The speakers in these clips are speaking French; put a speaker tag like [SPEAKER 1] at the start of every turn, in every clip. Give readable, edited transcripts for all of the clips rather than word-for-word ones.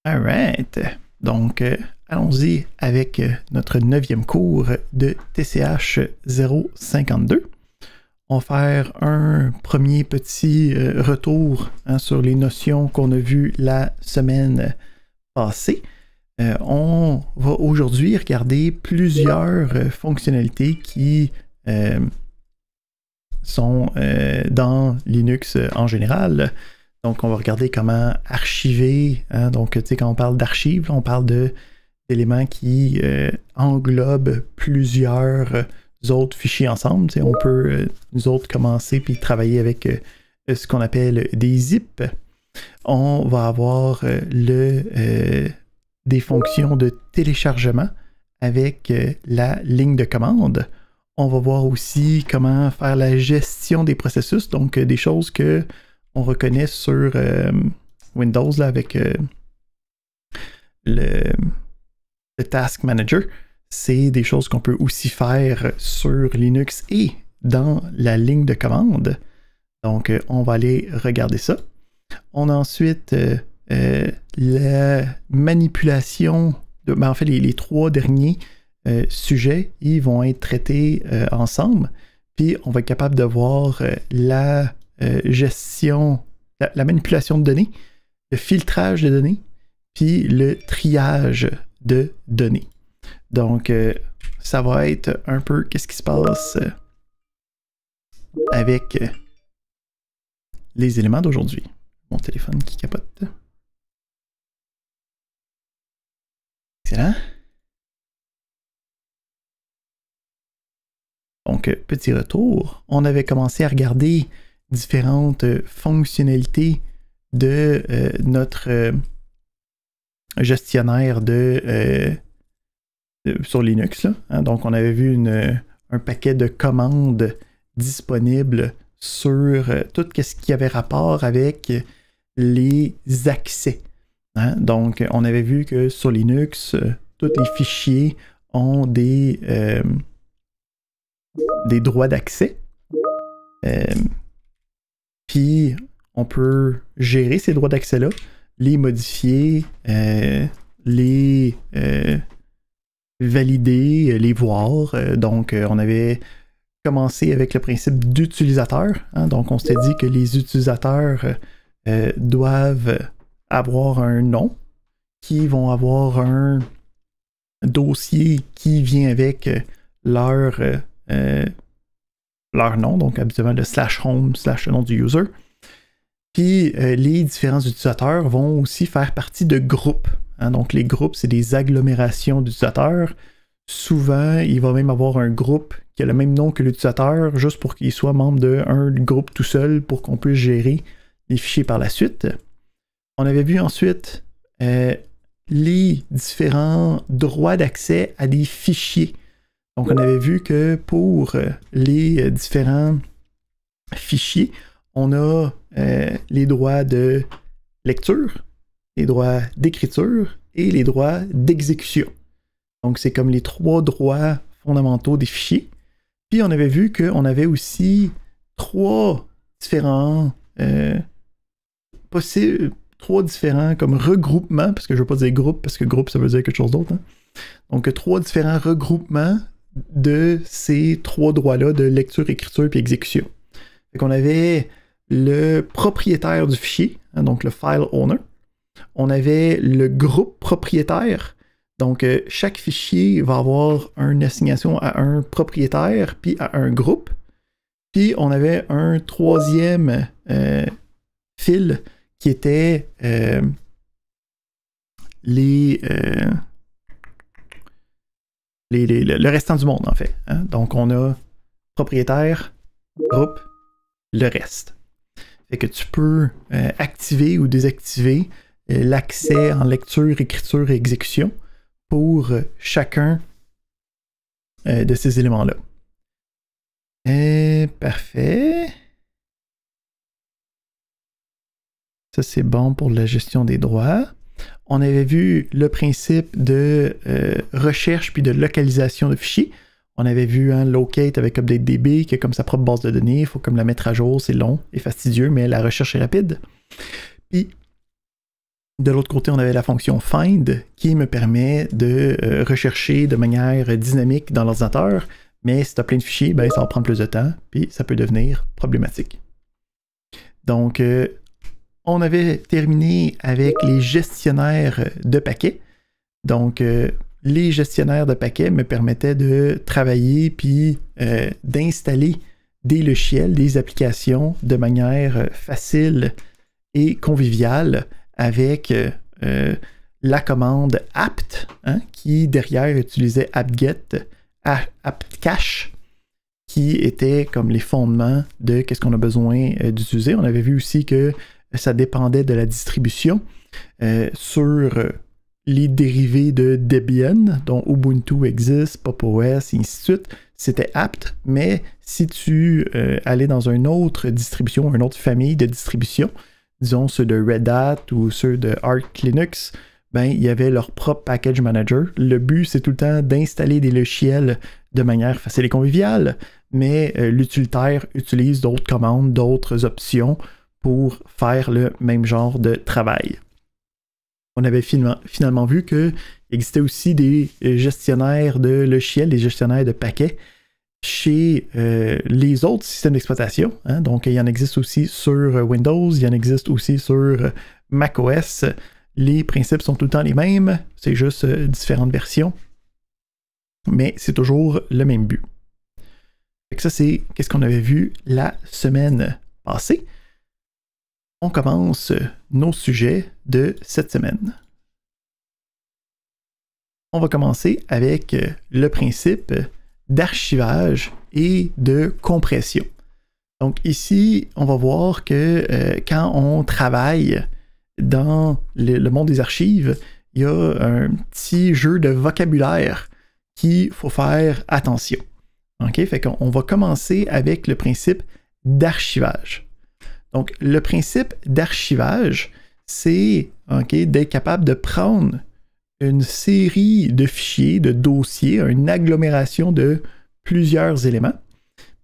[SPEAKER 1] Alright. Donc, allons-y avec notre 9e cours de TCH 052. On va faire un premier petit retour sur les notions qu'on a vues la semaine passée. On va aujourd'hui regarder plusieurs fonctionnalités qui sont dans Linux en général. Donc, on va regarder comment archiver. Donc, tu sais, quand on parle d'archives, on parle d'éléments qui englobent plusieurs autres fichiers ensemble. Tu sais, on peut, nous autres, commencer puis travailler avec ce qu'on appelle des zips. On va avoir des fonctions de téléchargement avec la ligne de commande. On va voir aussi comment faire la gestion des processus, donc des choses que on reconnaît sur Windows là, avec le Task Manager. C'est des choses qu'on peut aussi faire sur Linux et dans la ligne de commande. Donc, on va aller regarder ça. On a ensuite la manipulation, en fait, les trois derniers sujets, ils vont être traités ensemble. Puis, on va être capable de voir la gestion, la manipulation de données, le filtrage de données, puis le triage de données. Donc, ça va être un peu qu'est-ce qui se passe avec les éléments d'aujourd'hui. Mon téléphone qui capote. Excellent. Donc, petit retour. On avait commencé à regarder différentes fonctionnalités de notre gestionnaire sur Linux. Là. Donc, on avait vu un paquet de commandes disponibles sur tout ce qui avait rapport avec les accès. Donc, on avait vu que sur Linux, tous les fichiers ont des droits d'accès. Puis, on peut gérer ces droits d'accès-là, les modifier, les valider, les voir. Donc, on avait commencé avec le principe d'utilisateur. Donc, on s'était dit que les utilisateurs doivent avoir un nom, qui vont avoir un dossier qui vient avec leur nom, donc habituellement le /home/ le nom du user. Puis les différents utilisateurs vont aussi faire partie de groupes. Donc les groupes, c'est des agglomérations d'utilisateurs. Souvent, il va même avoir un groupe qui a le même nom que l'utilisateur, juste pour qu'il soit membre d'un groupe tout seul pour qu'on puisse gérer les fichiers par la suite. On avait vu ensuite les différents droits d'accès à des fichiers. Donc, on avait vu que pour les différents fichiers, on a les droits de lecture, les droits d'écriture et les droits d'exécution. Donc, c'est comme les trois droits fondamentaux des fichiers. Puis, on avait vu qu'on avait aussi trois différents comme regroupements, parce que je ne veux pas dire groupe, parce que groupe, ça veut dire quelque chose d'autre. Donc, trois différents regroupements de ces trois droits-là de lecture, écriture et exécution. Fait qu'on avait le propriétaire du fichier, donc le file owner. On avait le groupe propriétaire. Donc, chaque fichier va avoir une assignation à un propriétaire puis à un groupe. Puis, on avait un troisième fil qui était le restant du monde, en fait. Donc, on a propriétaire, groupe, le reste. Fait que tu peux activer ou désactiver l'accès en lecture, écriture et exécution pour chacun de ces éléments-là. Parfait. Ça, c'est bon pour la gestion des droits. On avait vu le principe de recherche puis de localisation de fichiers. On avait vu Locate avec UpdateDB qui a comme sa propre base de données. Il faut comme la mettre à jour. C'est long et fastidieux, mais la recherche est rapide. Puis, De l'autre côté, on avait la fonction find qui me permet de rechercher de manière dynamique dans l'ordinateur, mais si tu as plein de fichiers, ben, ça va prendre plus de temps, puis ça peut devenir problématique. Donc, on avait terminé avec les gestionnaires de paquets. Donc, les gestionnaires de paquets me permettaient de travailler puis d'installer des logiciels, des applications de manière facile et conviviale avec la commande apt, hein, qui derrière utilisait apt-get, apt-cache, qui était comme les fondements de qu'est-ce qu'on a besoin d'utiliser. On avait vu aussi que ça dépendait de la distribution sur les dérivés de Debian, dont Ubuntu existe, Pop! OS, et ainsi de suite. C'était apt, mais si tu allais dans une autre distribution, une autre famille de distributions, disons ceux de Red Hat ou ceux de Arch Linux, ben, il y avait leur propre package manager. Le but, c'est tout le temps d'installer des logiciels de manière facile et conviviale, mais l'utilitaire utilise d'autres commandes, d'autres options pour faire le même genre de travail. On avait finalement vu qu'il existait aussi des gestionnaires de logiciels, des gestionnaires de paquets chez les autres systèmes d'exploitation. Hein? Donc, il y en existe aussi sur Windows, il y en existe aussi sur macOS. Les principes sont tout le temps les mêmes, c'est juste différentes versions, mais c'est toujours le même but. Fait que ça, c'est qu'est-ce qu'on avait vu la semaine passée. On commence nos sujets de cette semaine. On va commencer avec le principe d'archivage et de compression. Donc ici, on va voir que quand on travaille dans le monde des archives, il y a un petit jeu de vocabulaire qu'il faut faire attention. Okay? Fait qu'on va commencer avec le principe d'archivage. Donc, le principe d'archivage, c'est d'être capable de prendre une série de fichiers, de dossiers, une agglomération de plusieurs éléments,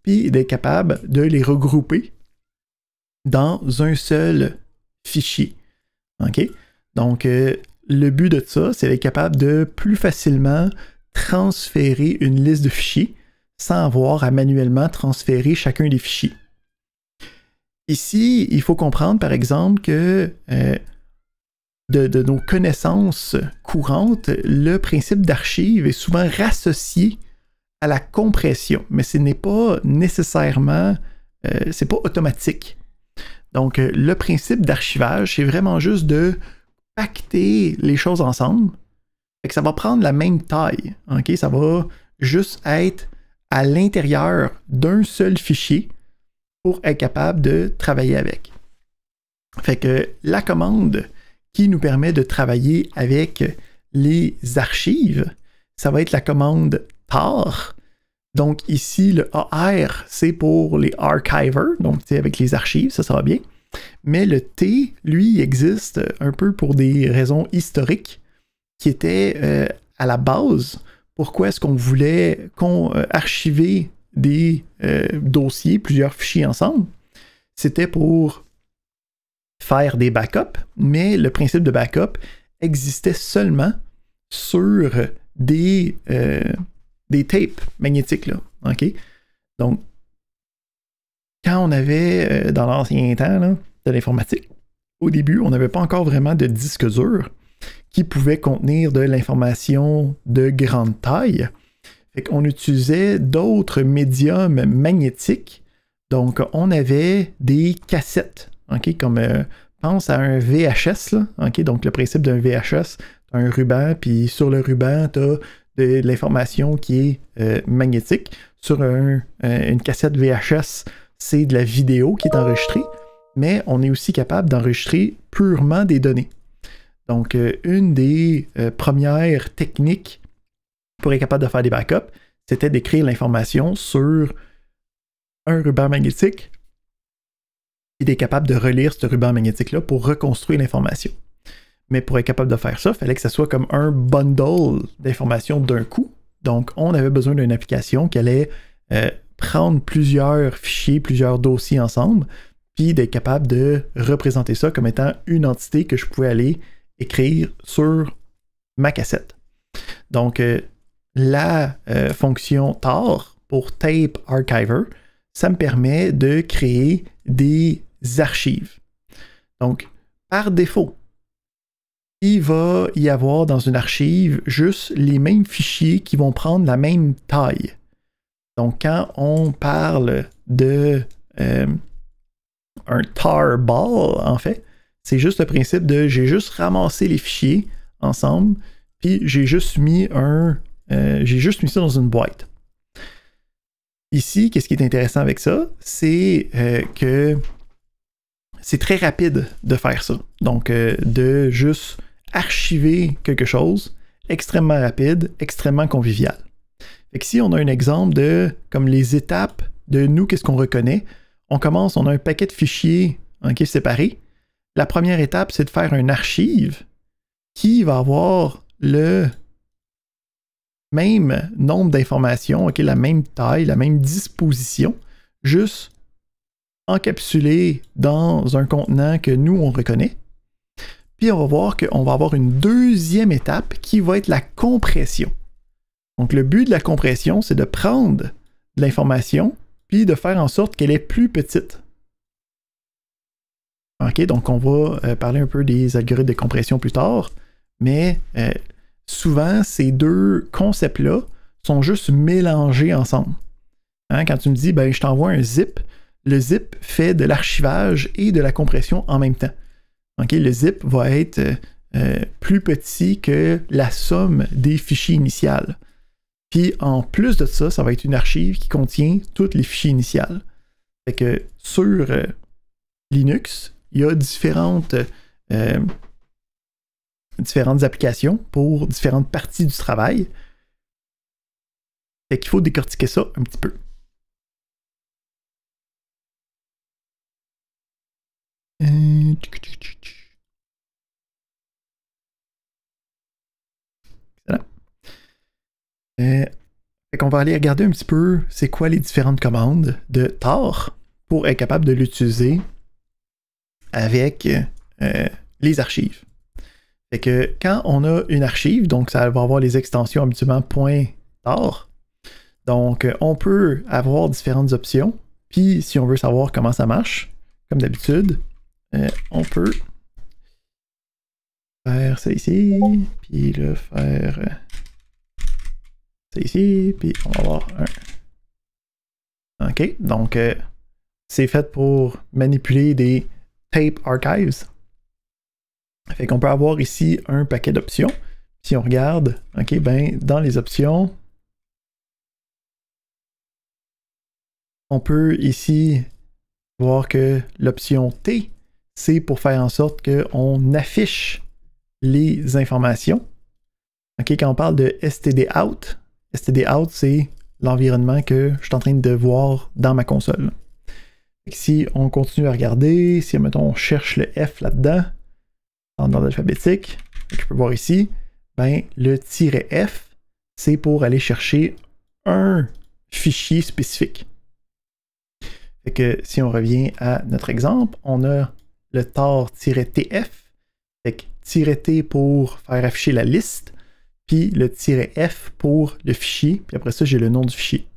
[SPEAKER 1] puis d'être capable de les regrouper dans un seul fichier. Okay? Donc, le but de ça, c'est d'être capable de plus facilement transférer une liste de fichiers sans avoir à manuellement transférer chacun des fichiers. Ici, il faut comprendre, par exemple, que de nos connaissances courantes, le principe d'archive est souvent rassocié à la compression, mais ce n'est pas nécessairement, c'est pas automatique. Donc, le principe d'archivage, c'est vraiment juste de pacter les choses ensemble. Fait que ça va prendre la même taille. Okay? Ça va juste être à l'intérieur d'un seul fichier pour être capable de travailler avec. Fait que la commande qui nous permet de travailler avec les archives, ça va être la commande tar. Donc ici, le AR, c'est pour les archivers, donc avec les archives, ça va bien. Mais le T, lui, il existe un peu pour des raisons historiques qui étaient à la base. Pourquoi est-ce qu'on voulait archiver des dossiers, plusieurs fichiers ensemble? C'était pour faire des backups, mais le principe de backup existait seulement sur des tapes magnétiques. Là, okay? Donc, quand on avait, dans l'ancien temps là, de l'informatique, au début, on n'avait pas encore vraiment de disque dur qui pouvait contenir de l'information de grande taille. Fait qu'on utilisait d'autres médiums magnétiques. Donc, on avait des cassettes, okay, comme pense à un VHS. Là, okay, donc, le principe d'un VHS, tu as un ruban, puis sur le ruban, tu as de l'information qui est magnétique. Sur une cassette VHS, c'est de la vidéo qui est enregistrée, mais on est aussi capable d'enregistrer purement des données. Donc, une des premières techniques pour être capable de faire des backups, c'était d'écrire l'information sur un ruban magnétique et d'être capable de relire ce ruban magnétique-là pour reconstruire l'information. Mais pour être capable de faire ça, il fallait que ça soit comme un bundle d'informations d'un coup. Donc, on avait besoin d'une application qui allait prendre plusieurs fichiers, plusieurs dossiers ensemble, puis d'être capable de représenter ça comme étant une entité que je pouvais aller écrire sur ma cassette. Donc, la fonction tar pour Tape Archiver, ça me permet de créer des archives. Donc, par défaut, il va y avoir dans une archive juste les mêmes fichiers qui vont prendre la même taille. Donc, quand on parle de un tarball, en fait, c'est juste le principe de j'ai juste ramassé les fichiers ensemble, puis j'ai juste mis ça dans une boîte. Ici, qu'est-ce qui est intéressant avec ça, c'est que c'est très rapide de faire ça. Donc, de juste archiver quelque chose, extrêmement rapide, extrêmement convivial. Fait que si on a un exemple de, comme les étapes de nous, qu'est-ce qu'on reconnaît, on a un paquet de fichiers séparés. La première étape, c'est de faire une archive qui va avoir le même nombre d'informations, la même taille, la même disposition, juste encapsulé dans un contenant que nous, on reconnaît. Puis on va voir qu'on va avoir une deuxième étape qui va être la compression. Donc le but de la compression, c'est de prendre de l'information puis de faire en sorte qu'elle est plus petite. OK, donc on va parler un peu des algorithmes de compression plus tard, mais souvent, ces deux concepts-là sont juste mélangés ensemble. Hein, quand tu me dis, ben, je t'envoie un zip, le zip fait de l'archivage et de la compression en même temps. Okay, le zip va être plus petit que la somme des fichiers initiales. Puis en plus de ça, ça va être une archive qui contient tous les fichiers initiales. Fait que sur Linux, il y a différentes applications pour différentes parties du travail. Fait qu'il faut décortiquer ça un petit peu. Excellent. Fait qu'on va aller regarder un petit peu c'est quoi les différentes commandes de tar pour être capable de l'utiliser avec les archives. Fait que quand on a une archive, donc ça va avoir les extensions habituellement .tar. Donc on peut avoir différentes options. Puis si on veut savoir comment ça marche, comme d'habitude, on peut faire ça ici, puis le faire ça ici, puis on va avoir un. OK, donc c'est fait pour manipuler des tape archives. Fait qu'on peut avoir ici un paquet d'options. Si on regarde, OK, ben dans les options, on peut ici voir que l'option T, c'est pour faire en sorte qu'on affiche les informations. OK, quand on parle de stdout, stdout, c'est l'environnement que je suis en train de voir dans ma console. Si on continue à regarder, si mettons, on cherche le F là-dedans, en ordre alphabétique, je peux voir ici, ben, le "-f", c'est pour aller chercher un fichier spécifique. Fait que si on revient à notre exemple, on a le tar-tf, fait que "-t" pour faire afficher la liste, puis le "-f" pour le fichier, puis après ça, j'ai le nom du fichier.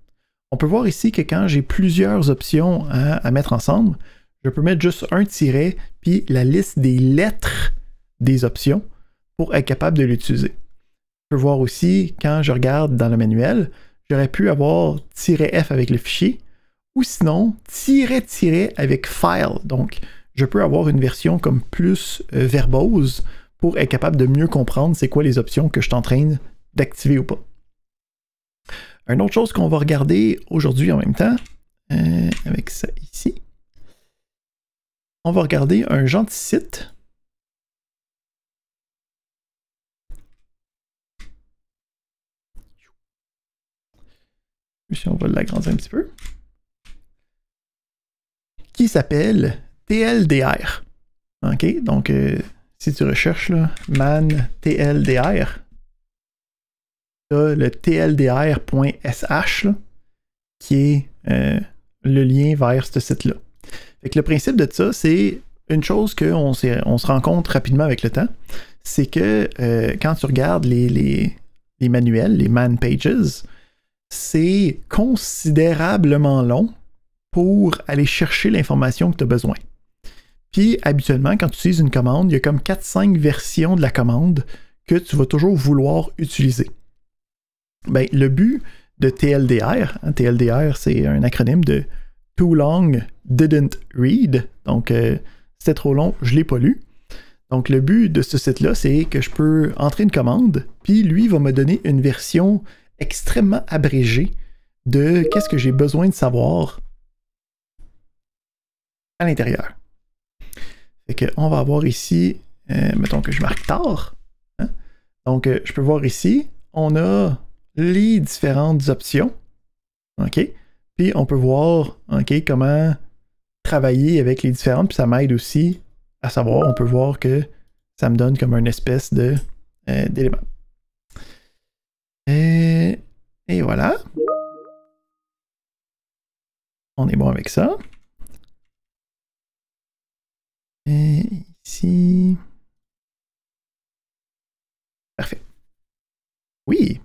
[SPEAKER 1] On peut voir ici que quand j'ai plusieurs options à mettre ensemble, je peux mettre juste un tiret, puis la liste des lettres des options pour être capable de l'utiliser. Je peux voir aussi, quand je regarde dans le manuel, j'aurais pu avoir "-f" avec le fichier, ou sinon "-" avec file. Donc, je peux avoir une version comme plus verbose pour être capable de mieux comprendre c'est quoi les options que je suis en train d'activer ou pas. Une autre chose qu'on va regarder aujourd'hui en même temps, avec ça ici, on va regarder un gentil site. Si on va l'agrandir un petit peu. Qui s'appelle TLDR. OK, donc si tu recherches là, man TLDR, tu as le tldr.sh qui est le lien vers ce site-là. Fait que le principe de ça, c'est une chose qu'on se rend compte rapidement avec le temps, c'est que quand tu regardes les manuels, les man pages, c'est considérablement long pour aller chercher l'information que tu as besoin. Puis, habituellement, quand tu utilises une commande, il y a comme 4-5 versions de la commande que tu vas toujours vouloir utiliser. Ben, le but de TLDR, hein, TLDR, c'est un acronyme de Too Long Didn't Read, donc c'était trop long, je ne l'ai pas lu. Donc, le but de ce site-là, c'est que je peux entrer une commande, puis lui va me donner une version extrêmement abrégée de qu'est-ce que j'ai besoin de savoir à l'intérieur. Fait qu'on va avoir ici, mettons que je marque tard. Hein? Donc, je peux voir ici, on a les différentes options. OK? Puis, on peut voir, OK, comment travailler avec les différentes, puis ça m'aide aussi à savoir, on peut voir que ça me donne comme une espèce de d'élément. Et voilà. On est bon avec ça. Et ici. Parfait. Oui.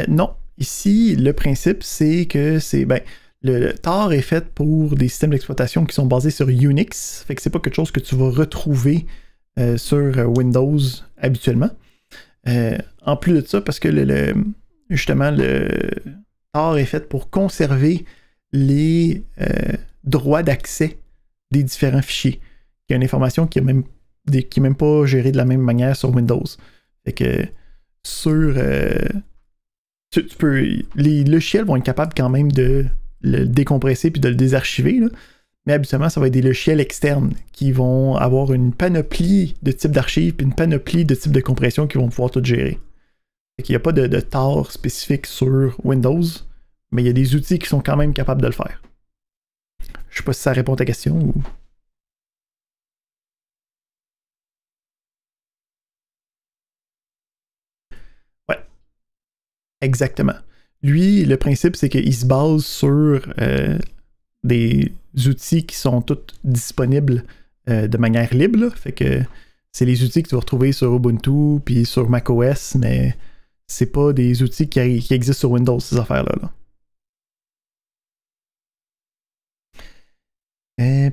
[SPEAKER 1] Non. Ici, le principe, c'est que c'est. Ben, le Tor est fait pour des systèmes d'exploitation qui sont basés sur Unix. Fait que c'est pas quelque chose que tu vas retrouver sur Windows habituellement. En plus de ça, parce que justement, le Tor est fait pour conserver les droits d'accès des différents fichiers. Il y a une information qui est même pas gérée de la même manière sur Windows. Fait que sur les logiciels vont être capables quand même de le décompresser puis de le désarchiver, là. Mais habituellement, ça va être des logiciels externes qui vont avoir une panoplie de types d'archives puis une panoplie de types de compression qui vont pouvoir tout gérer. Il n'y a pas de Tor spécifique sur Windows, mais il y a des outils qui sont quand même capables de le faire. Je sais pas si ça répond à ta question ou... Ouais, exactement. Lui, le principe, c'est qu'il se base sur des outils qui sont tous disponibles de manière libre. Là. Fait que c'est les outils que tu vas retrouver sur Ubuntu puis sur macOS, mais c'est pas des outils qui existent sur Windows, ces affaires-là.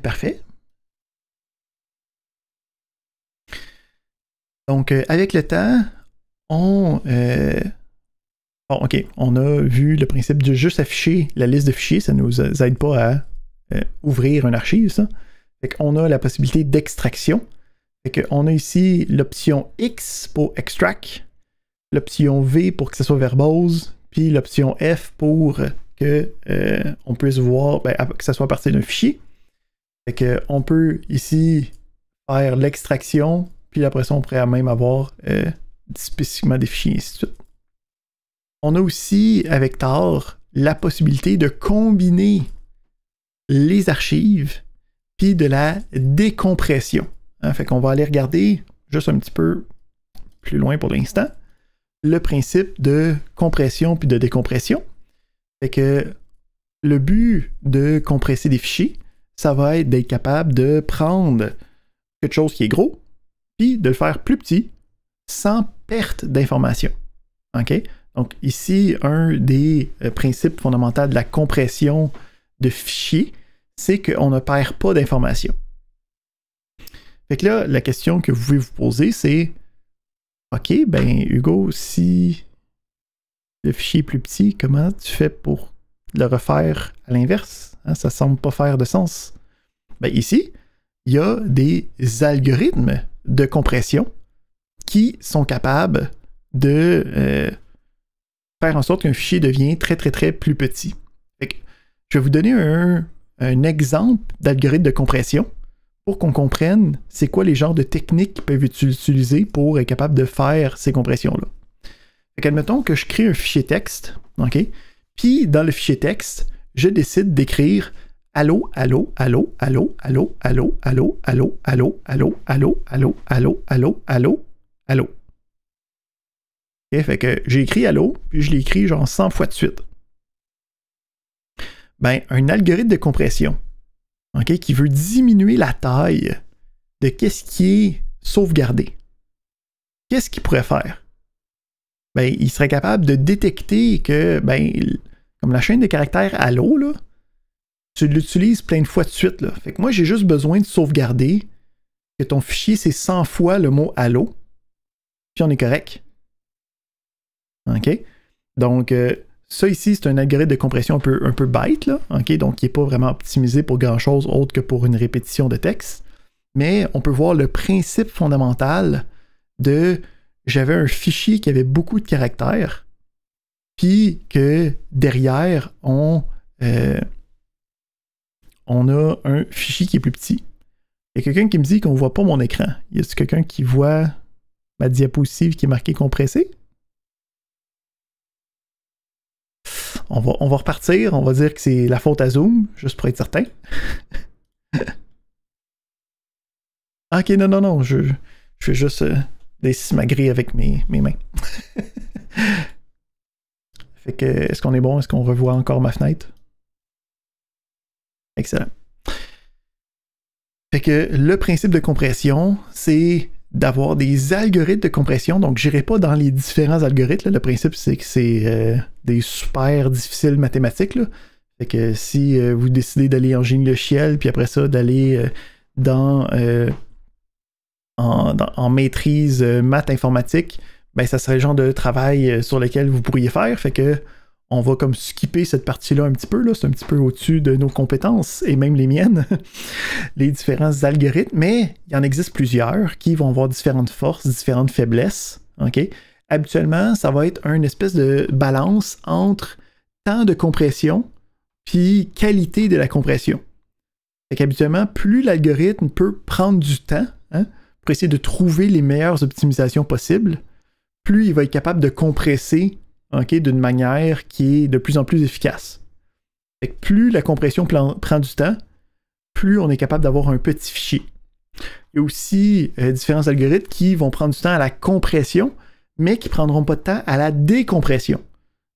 [SPEAKER 1] Parfait. Donc, avec le temps, bon, OK, on a vu le principe de juste afficher la liste de fichiers, ça ne nous aide pas à ouvrir une archive, ça. Fait qu'on a la possibilité d'extraction. Fait qu'on a ici l'option X pour extract, l'option V pour que ce soit verbose, puis l'option F pour que on puisse voir, que ce soit à partir d'un fichier. Fait qu'on peut ici faire l'extraction, puis après ça, on pourrait même avoir spécifiquement des fichiers, et ainsi de suite. On a aussi, avec Tor, la possibilité de combiner les archives puis de la décompression. Hein, fait qu'on va aller regarder juste un petit peu plus loin pour l'instant le principe de compression puis de décompression. Fait que le but de compresser des fichiers, ça va être d'être capable de prendre quelque chose qui est gros puis de le faire plus petit sans perte d'information. OK? Donc ici, un des principes fondamentaux de la compression de fichiers, c'est qu'on ne perd pas d'informations. Fait que là, la question que vous pouvez vous poser, c'est OK, ben Hugo, si le fichier est plus petit, comment tu fais pour le refaire à l'inverse? Hein, ça semble pas faire de sens. Ben ici, il y a des algorithmes de compression qui sont capables de faire en sorte qu'un fichier devienne très très très plus petit. Fait que je vais vous donner un exemple d'algorithme de compression pour qu'on comprenne c'est quoi les genres de techniques qui peuvent être utilisées pour être capable de faire ces compressions-là. Fait qu'admettons que je crée un fichier texte, OK? Puis dans le fichier texte, je décide d'écrire allô, allô, allô, allô, allô, allô, allô, allô, allô, allô, allô, allô, allô, allô, allô, allô. Okay, fait que j'ai écrit allô, puis je l'ai écrit genre 100 fois de suite. Ben, un algorithme de compression, okay, qui veut diminuer la taille de qu'est-ce qui est sauvegardé. Qu'est-ce qu'il pourrait faire? Ben, il serait capable de détecter que, ben, comme la chaîne de caractères Allo, là, tu l'utilises plein de fois de suite. Là. Fait que moi, j'ai juste besoin de sauvegarder que ton fichier, c'est 100 fois le mot Allo. Puis on est correct. OK? Donc, ça ici, c'est un algorithme de compression un peu bête, là. OK? Donc, qui n'est pas vraiment optimisé pour grand-chose autre que pour une répétition de texte. Mais on peut voir le principe fondamental de j'avais un fichier qui avait beaucoup de caractères, puis que derrière, on a un fichier qui est plus petit. Il y a quelqu'un qui me dit qu'on ne voit pas mon écran. Y a-t-il quelqu'un qui voit ma diapositive qui est marquée compressée? On va repartir, on va dire que c'est la faute à Zoom, juste pour être certain. Ok, non, je fais juste des simagrées avec mes mains. Fait que, est-ce qu'on est bon? Est-ce qu'on revoit encore ma fenêtre? Excellent. Fait que le principe de compression, c'est d'avoir des algorithmes de compression. Donc, je n'irai pas dans les différents algorithmes. Là. Le principe, c'est que c'est des super difficiles mathématiques. Là. Fait que si vous décidez d'aller en génie logiciel, puis après ça, d'aller en maîtrise maths informatique, ben ça serait le genre de travail sur lequel vous pourriez faire. Fait que on va comme skipper cette partie-là un petit peu. Là. C'est un petit peu au-dessus de nos compétences, et même les miennes, les différents algorithmes. Mais il y en existe plusieurs qui vont avoir différentes forces, différentes faiblesses. Okay? Habituellement, ça va être une espèce de balance entre temps de compression puis qualité de la compression. Fait qu'habituellement, plus l'algorithme peut prendre du temps pour essayer de trouver les meilleures optimisations possibles, plus il va être capable de compresser d'une manière qui est de plus en plus efficace. Fait que plus la compression prend du temps, plus on est capable d'avoir un petit fichier. Il y a aussi différents algorithmes qui vont prendre du temps à la compression, mais qui ne prendront pas de temps à la décompression.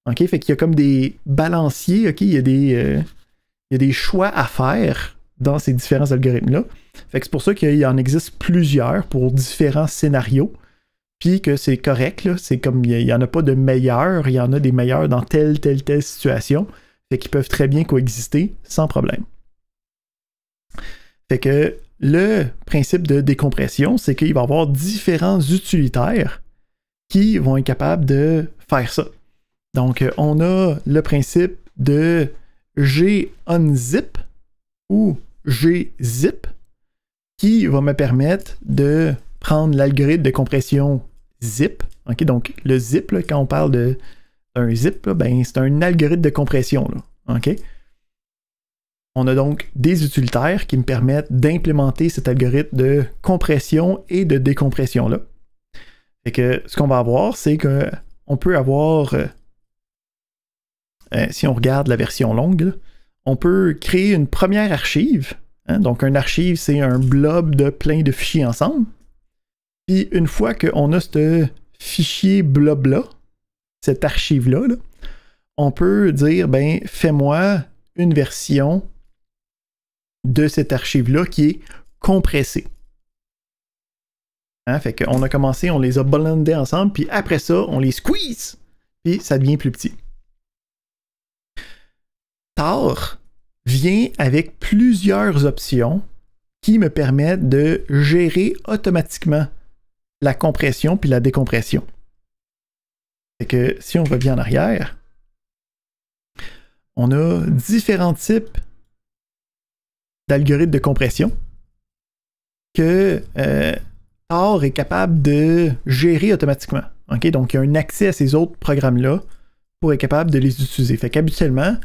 [SPEAKER 1] Okay? Fait qu'il y a comme des balanciers, il y a des choix à faire dans ces différents algorithmes-là. Fait que c'est pour ça qu'il y en existe plusieurs pour différents scénarios. Puis que c'est correct, là. C'est comme il n'y en a pas de meilleurs, il y en a des meilleurs dans telle situation. Fait qu'ils peuvent très bien coexister sans problème. Fait que le principe de décompression, c'est qu'il va y avoir différents utilitaires qui vont être capables de faire ça. Donc, on a le principe de gunzip ou gzip qui va me permettre de prendre l'algorithme de compression zip. Okay, donc, le zip, là, quand on parle d'un zip, là, ben, c'est un algorithme de compression. Là, okay? On a donc des utilitaires qui me permettent d'implémenter cet algorithme de compression et de décompression là. Fait que ce qu'on va avoir, c'est qu'on peut avoir, si on regarde la version longue, là, on peut créer une première archive. Donc, un archive, c'est un blob de plein de fichiers ensemble. Puis, une fois qu'on a ce fichier blob-là, cette archive-là, là, on peut dire, ben, fais-moi une version de cette archive-là qui est compressée. Fait qu'on a commencé, on les a blendés ensemble, puis après ça, on les squeeze, puis ça devient plus petit. Tar vient avec plusieurs options qui me permettent de gérer automatiquement la compression puis la décompression. Fait que si on revient en arrière, on a différents types d'algorithmes de compression que Tar est capable de gérer automatiquement. Okay? Donc, il y a un accès à ces autres programmes-là pour être capable de les utiliser. Fait qu'habituellement,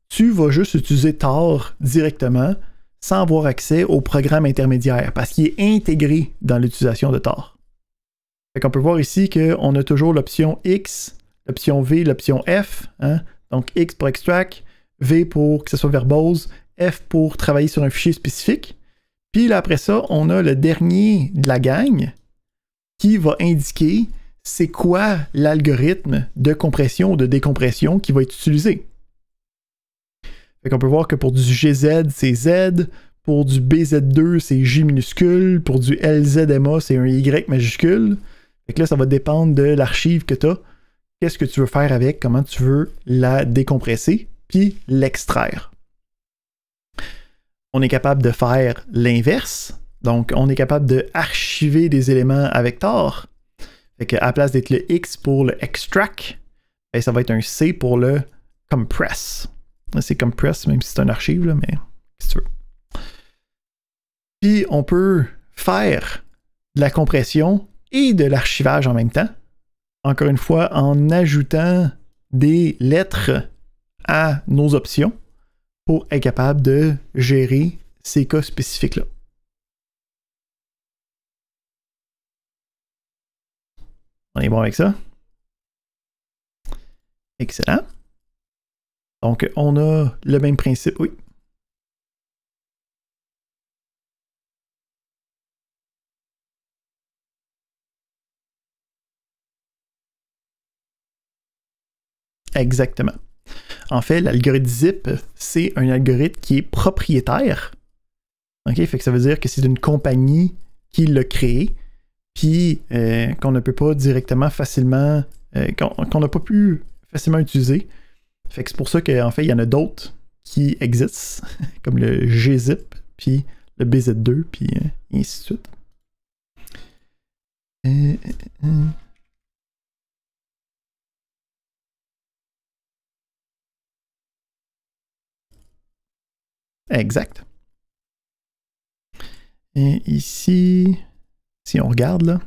[SPEAKER 1] tu vas juste utiliser Tar directement sans avoir accès au programme intermédiaire parce qu'il est intégré dans l'utilisation de Tar. Fait qu'on peut voir ici qu'on a toujours l'option X, l'option V, l'option F. Donc, X pour extract, V pour que ce soit verbose, F pour travailler sur un fichier spécifique. Puis là, après ça, on a le dernier de la gang qui va indiquer c'est quoi l'algorithme de compression ou de décompression qui va être utilisé. Fait qu'on peut voir que pour du GZ, c'est Z. Pour du BZ2, c'est J minuscule. Pour du LZMA, c'est un Y majuscule. Fait que là, ça va dépendre de l'archive que tu as. Qu'est-ce que tu veux faire avec, comment tu veux la décompresser, puis l'extraire. On est capable de faire l'inverse. Donc, on est capable de archiver des éléments avec tor. Fait qu'à la place d'être le X pour le extract, ben, ça va être un C pour le compress. C'est compress, même si c'est un archive, là, mais si tu veux. Puis, on peut faire de la compression et de l'archivage en même temps. Encore une fois, en ajoutant des lettres à nos options pour être capable de gérer ces cas spécifiques-là. On est bon avec ça? Excellent. Donc, on a le même principe. Oui. Exactement. En fait, l'algorithme ZIP, c'est un algorithme qui est propriétaire. OK? Fait que ça veut dire que c'est une compagnie qui l'a créé, puis qu'on ne peut pas directement facilement, qu'on n'a pas pu facilement utiliser. Fait que c'est pour ça qu'en fait, il y en a d'autres qui existent, comme le gzip, puis le bz2, puis et ainsi de suite. Exact. Et ici, si on regarde là,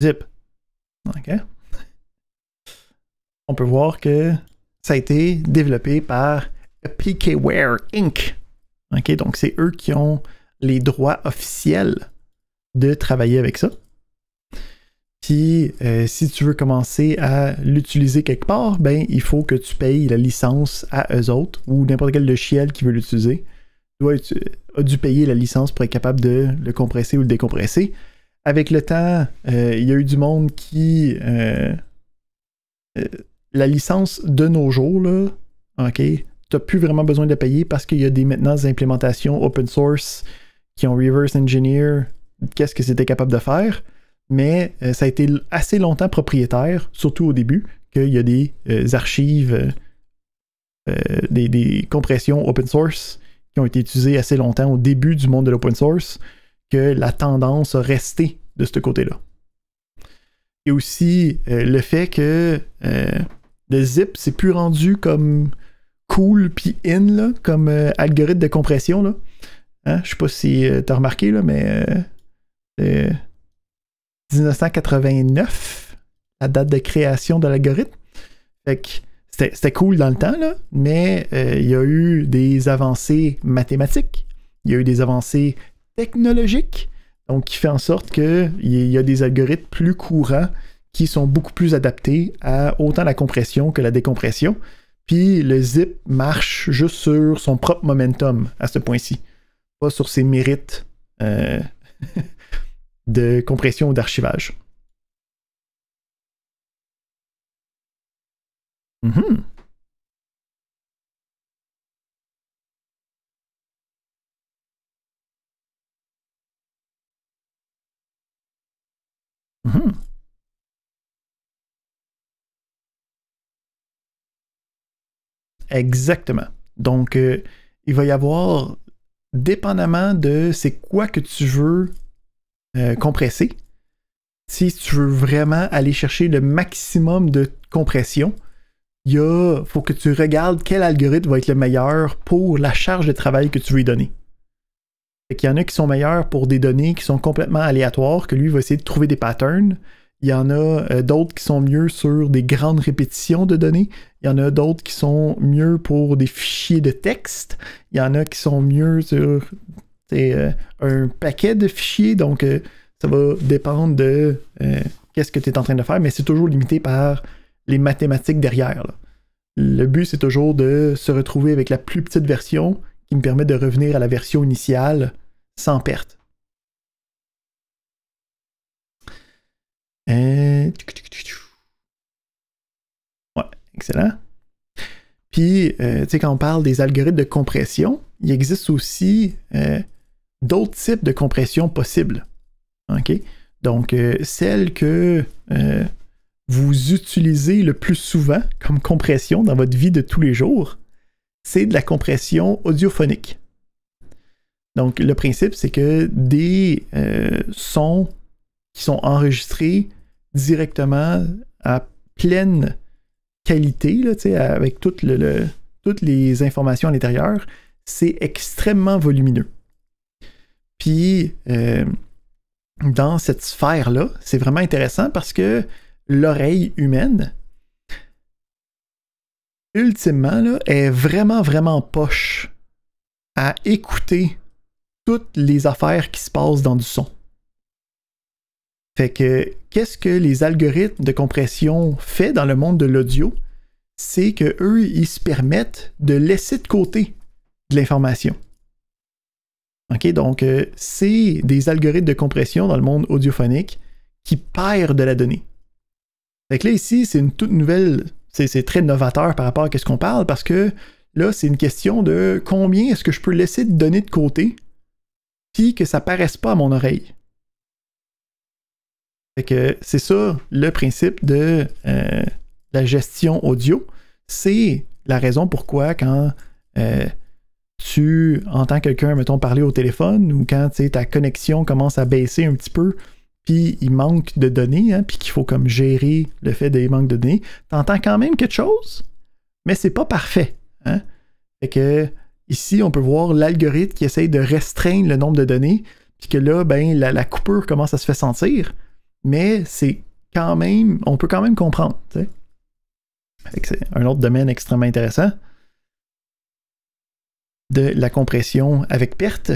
[SPEAKER 1] zip. OK. On peut voir que ça a été développé par PKWare Inc. OK, donc c'est eux qui ont les droits officiels de travailler avec ça. Puis, si tu veux commencer à l'utiliser quelque part, ben, il faut que tu payes la licence à eux autres ou n'importe quel logiciel qui veut l'utiliser a dû payer la licence pour être capable de le compresser ou le décompresser. Avec le temps, il y a eu du monde qui... la licence de nos jours, là, OK, tu n'as plus vraiment besoin de payer parce qu'il y a maintenant des implémentations open source qui ont reverse engineer qu'est-ce que c'était capable de faire. Mais ça a été assez longtemps propriétaire, surtout au début, qu'il y a des archives, des compressions open source qui ont été utilisées assez longtemps au début du monde de l'open source, que la tendance a resté de ce côté-là. Et aussi le fait que le zip, c'est plus rendu comme cool puis in, là, comme algorithme de compression. Là. Hein? Je sais pas si tu as remarqué, là, mais 1989, la date de création de l'algorithme. Fait que c'était cool dans le temps, là, mais il y a eu des avancées mathématiques, il y a eu des avancées technologiques, donc qui fait en sorte qu'il y a des algorithmes plus courants qui sont beaucoup plus adaptés à autant la compression que la décompression. Puis le zip marche juste sur son propre momentum à ce point-ci, pas sur ses mérites de compression ou d'archivage. Mm-hmm. Mm-hmm. Exactement. Donc, il va y avoir, dépendamment de c'est quoi que tu veux compresser, si tu veux vraiment aller chercher le maximum de compression, il faut que tu regardes quel algorithme va être le meilleur pour la charge de travail que tu veux y donner. Il y en a qui sont meilleurs pour des données qui sont complètement aléatoires, que lui va essayer de trouver des patterns. Il y en a d'autres qui sont mieux sur des grandes répétitions de données. Il y en a d'autres qui sont mieux pour des fichiers de texte. Il y en a qui sont mieux sur un paquet de fichiers. Donc, ça va dépendre de qu'est-ce que tu es en train de faire, mais c'est toujours limité par les mathématiques derrière. Là. le but, c'est toujours de se retrouver avec la plus petite version qui me permet de revenir à la version initiale sans perte. Ouais, excellent. Puis, tu sais, quand on parle des algorithmes de compression, il existe aussi d'autres types de compression possibles. OK? Donc, celle que vous utilisez le plus souvent comme compression dans votre vie de tous les jours, c'est de la compression audiophonique. Donc, le principe, c'est que des sons qui sont enregistrés directement à pleine qualité, là, avec toutes les informations à l'intérieur, c'est extrêmement volumineux. Puis, dans cette sphère-là, c'est vraiment intéressant parce que l'oreille humaine, ultimement, là, est vraiment, vraiment poche à écouter toutes les affaires qui se passent dans du son. Fait que, qu'est-ce que les algorithmes de compression font dans le monde de l'audio? C'est qu'eux, ils se permettent de laisser de côté de l'information. OK? Donc, c'est des algorithmes de compression dans le monde audiophonique qui perdent de la donnée. Fait que là, ici, c'est une toute nouvelle... C'est très novateur par rapport à ce qu'on parle, parce que là, c'est une question de combien est-ce que je peux laisser de données de côté puis que ça paraisse pas à mon oreille. Fait que c'est ça le principe de la gestion audio. C'est la raison pourquoi quand tu entends quelqu'un, mettons, parler au téléphone ou quand ta connexion commence à baisser un petit peu, puis il manque de données, hein, puis qu'il faut comme gérer le fait des manques de données, t'entends quand même quelque chose, mais c'est pas parfait. Hein? Fait que ici, on peut voir l'algorithme qui essaye de restreindre le nombre de données, puis que là, ben, la coupure commence à se faire sentir, mais c'est quand même, on peut quand même comprendre. Fait que c'est un autre domaine extrêmement intéressant de la compression avec perte.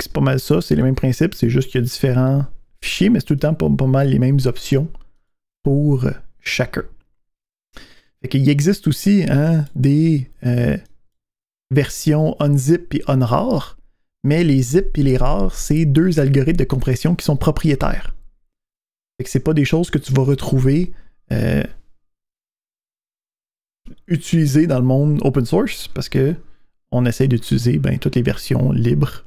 [SPEAKER 1] C'est pas mal ça, c'est les mêmes principes, c'est juste qu'il y a différents fichiers, mais c'est tout le temps pas mal les mêmes options pour chacun. Fait qu'il existe aussi des versions unzip et unrar, mais les zip et les rar, c'est deux algorithmes de compression qui sont propriétaires. Fait que c'est pas des choses que tu vas retrouver utilisées dans le monde open source, parce que on essaie d'utiliser toutes les versions libres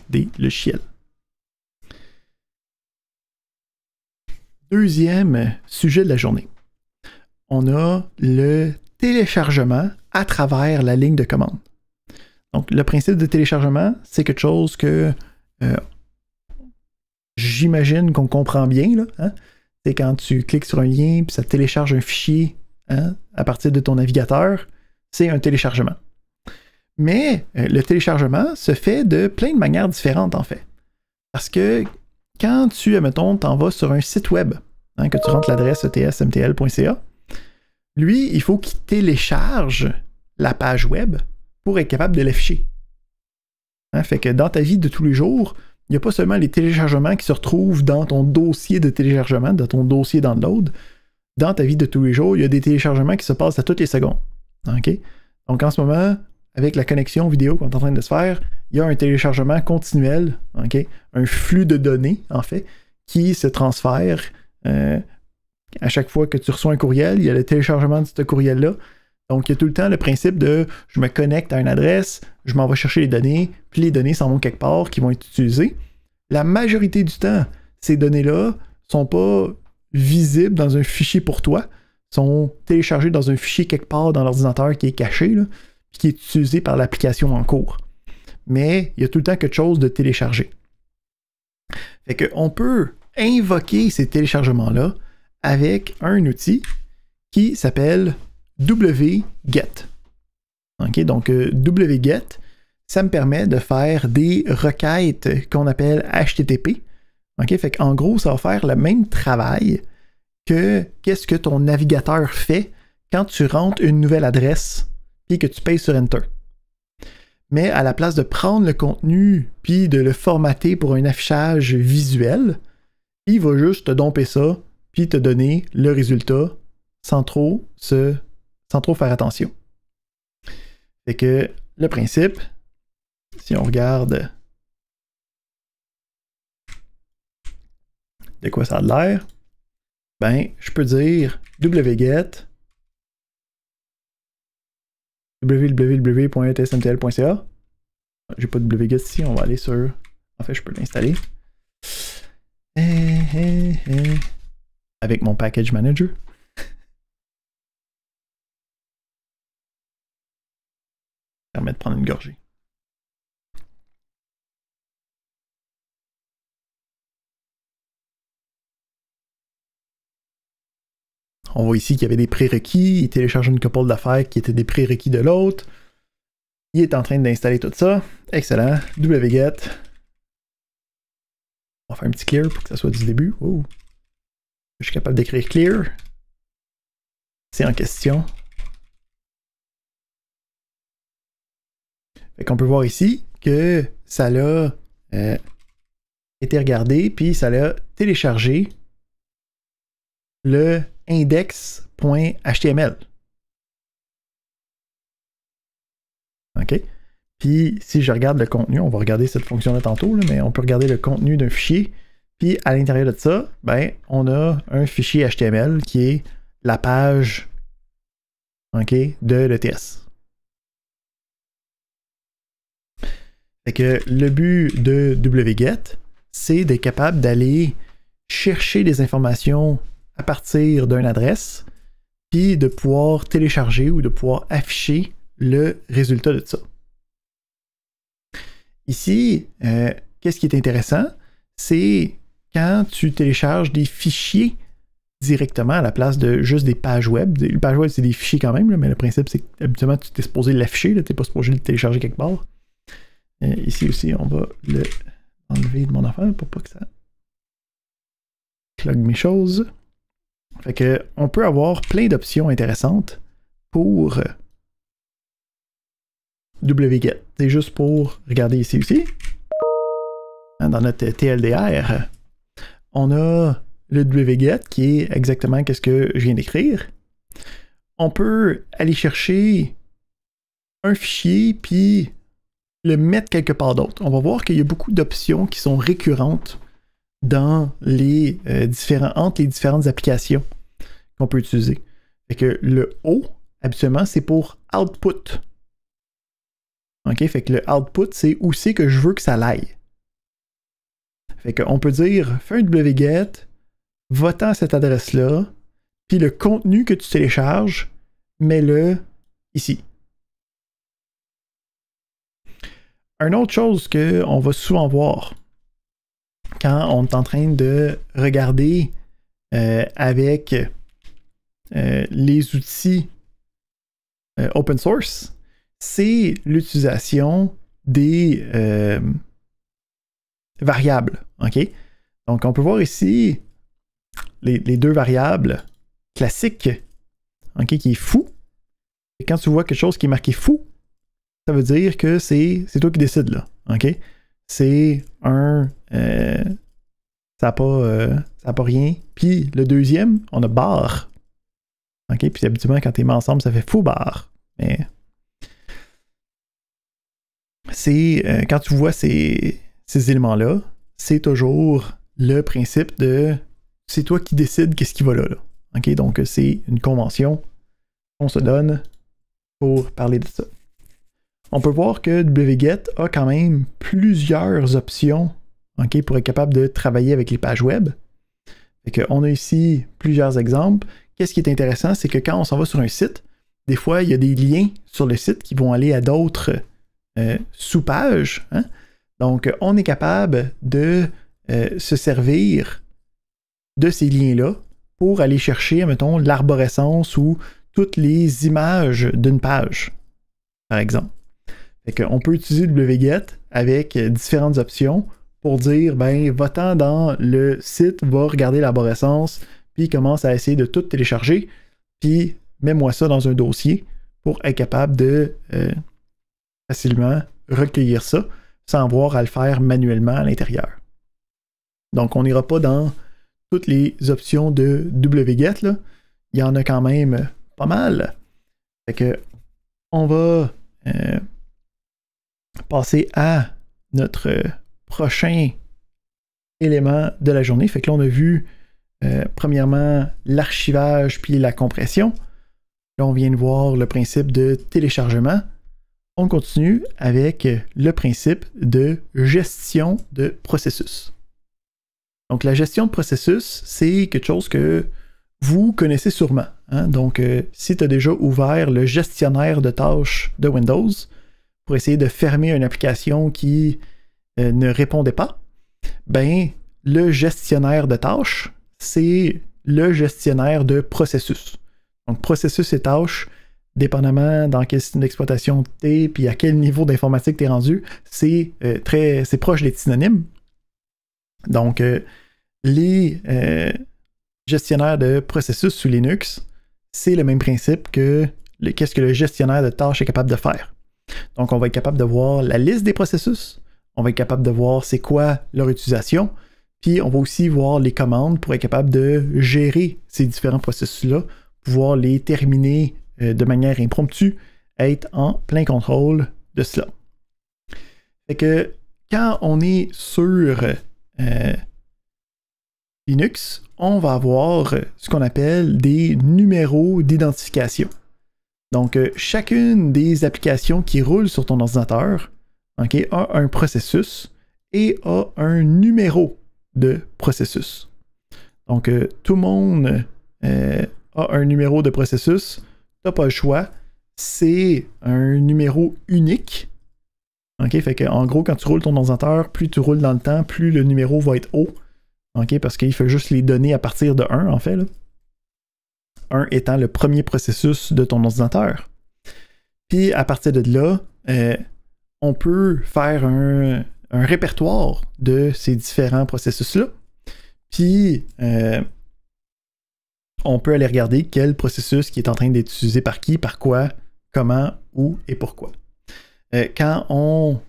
[SPEAKER 1] des logiciels. Deuxième sujet de la journée. On a le téléchargement à travers la ligne de commande. Donc, le principe de téléchargement, c'est quelque chose que j'imagine qu'on comprend bien. Là, hein? C'est quand tu cliques sur un lien puis ça télécharge un fichier à partir de ton navigateur, c'est un téléchargement. Mais le téléchargement se fait de plein de manières différentes, en fait. Parce que quand tu, admettons, t'en vas sur un site web, que tu rentres l'adresse etsmtl.ca, lui, il faut qu'il télécharge la page web pour être capable de l'afficher. Fait que dans ta vie de tous les jours, il n'y a pas seulement les téléchargements qui se retrouvent dans ton dossier de téléchargement, dans ton dossier download. Dans ta vie de tous les jours, il y a des téléchargements qui se passent à toutes les secondes. Okay? Donc en ce moment, avec la connexion vidéo qu'on est en train de se faire, il y a un téléchargement continuel, okay? Un flux de données, en fait, qui se transfère à chaque fois que tu reçois un courriel, il y a le téléchargement de ce courriel-là. Donc, il y a tout le temps le principe de je me connecte à une adresse, je m'en vais chercher les données, puis les données s'en vont quelque part qui vont être utilisées. La majorité du temps, ces données-là ne sont pas visibles dans un fichier pour toi, sont téléchargées dans un fichier quelque part dans l'ordinateur qui est caché, là, puis qui est utilisé par l'application en cours. Mais il y a tout le temps quelque chose de téléchargé. Fait qu'on peut invoquer ces téléchargements-là avec un outil qui s'appelle wget. Okay? Donc, wget, ça me permet de faire des requêtes qu'on appelle HTTP. Okay? Fait qu'en gros, ça va faire le même travail que qu'est-ce que ton navigateur fait quand tu rentres une nouvelle adresse et que tu payes sur Enter. Mais à la place de prendre le contenu puis de le formater pour un affichage visuel, il va juste te domper ça, puis puis te donner le résultat sans trop faire attention. Fait que le principe, si on regarde de quoi ça a l'air, ben, je peux dire wget www.tsmtl.ca. J'ai pas de wget ici, on va aller sur... En fait, je peux l'installer. Avec mon package manager. Ça permet de prendre une gorgée. On voit ici qu'il y avait des prérequis. Il télécharge une couple d'affaires qui étaient des prérequis de l'autre. Il est en train d'installer tout ça. Excellent. wget. On va faire un petit clear pour que ça soit du début. Oh. Je suis capable d'écrire clear. C'est en question. Fait qu'on peut voir ici que ça l'a été regardé, puis ça l'a téléchargé le index.html. OK? Puis si je regarde le contenu, on va regarder cette fonction-là tantôt, là, mais on peut regarder le contenu d'un fichier. Puis à l'intérieur de ça, ben, on a un fichier HTML qui est la page, OK, de l'ETS. Fait que le but de wget, c'est d'être capable d'aller chercher des informations à partir d'une adresse, puis de pouvoir télécharger ou de pouvoir afficher le résultat de ça. Ici, qu'est-ce qui est intéressant, c'est quand tu télécharges des fichiers directement à la place de juste des pages web. Les pages web, c'est des fichiers quand même, là, mais le principe, c'est qu'habituellement, tu es supposé l'afficher, tu n'es pas supposé le télécharger quelque part. Ici aussi, on va le enlever de mon affaire pour pas que ça clogue mes choses. Fait que on peut avoir plein d'options intéressantes pour wget. C'est juste pour regarder ici aussi. Dans notre TLDR, on a le wget qui est exactement ce que je viens d'écrire. On peut aller chercher un fichier puis le mettre quelque part d'autre. On va voir qu'il y a beaucoup d'options qui sont récurrentes dans les entre les différentes applications qu'on peut utiliser. Fait que le O, habituellement, c'est pour output. OK? Fait que le output, c'est où c'est que je veux que ça aille. Fait qu'on peut dire, fais un wget, va-t'en à cette adresse-là, puis le contenu que tu télécharges, mets-le ici. Une autre chose qu'on va souvent voir quand on est en train de regarder avec les outils open source, c'est l'utilisation des variables. OK? Donc, on peut voir ici les deux variables classiques, OK, qui est fou. Et quand tu vois quelque chose qui est marqué fou, ça veut dire que c'est toi qui décides, là. OK? C'est un... ça n'a pas rien. Puis le deuxième, on a bar. OK? Puis habituellement, quand tu es mis ensemble, ça fait fou bar. Mais... c'est... quand tu vois ces éléments-là, c'est toujours le principe de... c'est toi qui décides qu'est-ce qui va là. OK? Donc, c'est une convention qu'on se donne pour parler de ça. On peut voir que wget a quand même plusieurs options, OK, pour être capable de travailler avec les pages web. Fait on a ici plusieurs exemples. Qu'est-ce qui est intéressant, c'est que quand on s'en va sur un site, des fois, il y a des liens sur le site qui vont aller à d'autres sous-pages. Hein? Donc, on est capable de se servir de ces liens-là pour aller chercher, mettons, l'arborescence ou toutes les images d'une page, par exemple. On peut utiliser wget avec différentes options pour dire, ben, va-t'en dans le site, va regarder l'arborescence, puis commence à essayer de tout télécharger, puis mets-moi ça dans un dossier pour être capable de facilement recueillir ça sans avoir à le faire manuellement à l'intérieur. Donc, on n'ira pas dans toutes les options de wget, là, il y en a quand même pas mal. Fait que on va passer à notre prochain élément de la journée. Fait que là, on a vu premièrement l'archivage puis la compression. Là, on vient de voir le principe de téléchargement. On continue avec le principe de gestion de processus. Donc, la gestion de processus, c'est quelque chose que vous connaissez sûrement. Hein? Donc, si tu as déjà ouvert le gestionnaire de tâches de Windows pour essayer de fermer une application qui ne répondait pas, ben, le gestionnaire de tâches, c'est le gestionnaire de processus. Donc, processus et tâches, dépendamment dans quel système d'exploitation tu es puis à quel niveau d'informatique tu es rendu, c'est proche d'être synonyme. Donc, les gestionnaires de processus sous Linux, c'est le même principe que qu'est-ce que le gestionnaire de tâches est capable de faire. Donc, on va être capable de voir la liste des processus, on va être capable de voir c'est quoi leur utilisation, puis on va aussi voir les commandes pour être capable de gérer ces différents processus-là, pouvoir les terminer de manière impromptue, être en plein contrôle de cela. Fait que quand on est sur Linux, on va avoir ce qu'on appelle des numéros d'identification. Donc, chacune des applications qui roulent sur ton ordinateur, okay, a un processus et a un numéro de processus. Donc, tout le monde a un numéro de processus. T'as pas le choix. C'est un numéro unique. OK? Fait que, en gros, quand tu roules ton ordinateur, plus tu roules dans le temps, plus le numéro va être haut. OK? Parce qu'il fait juste les données à partir de 1, en fait. Là. 1 étant le premier processus de ton ordinateur. Puis, à partir de là, on peut faire un répertoire de ces différents processus-là. Puis, on peut aller regarder quel processus qui est en train d'être utilisé par qui, par quoi, comment, où et pourquoi. Quand on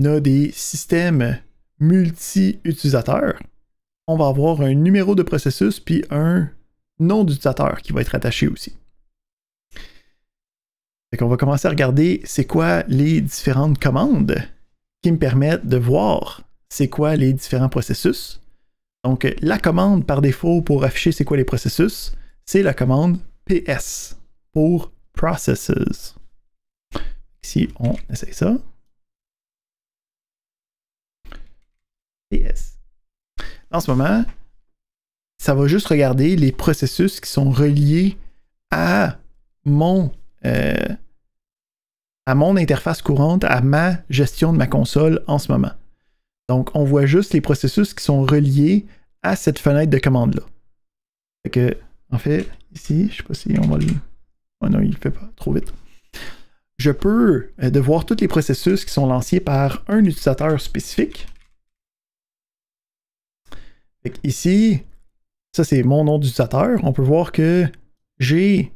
[SPEAKER 1] a des systèmes multi-utilisateurs, on va avoir un numéro de processus puis un nom d'utilisateur qui va être attaché aussi. Fait qu'on va commencer à regarder c'est quoi les différentes commandes qui me permettent de voir c'est quoi les différents processus. Donc, la commande par défaut pour afficher c'est quoi les processus, c'est la commande PS pour Processes. Ici, on essaye ça. PS. En ce moment, ça va juste regarder les processus qui sont reliés à mon interface courante, à ma gestion de ma console en ce moment. Donc, on voit juste les processus qui sont reliés à cette fenêtre de commande-là. Fait que, en fait, ici, je ne sais pas si on va le... Oh non, il ne fait pas trop vite. Je peux voir tous les processus qui sont lancés par un utilisateur spécifique. Fait que ici, ça c'est mon nom d'utilisateur. On peut voir que j'ai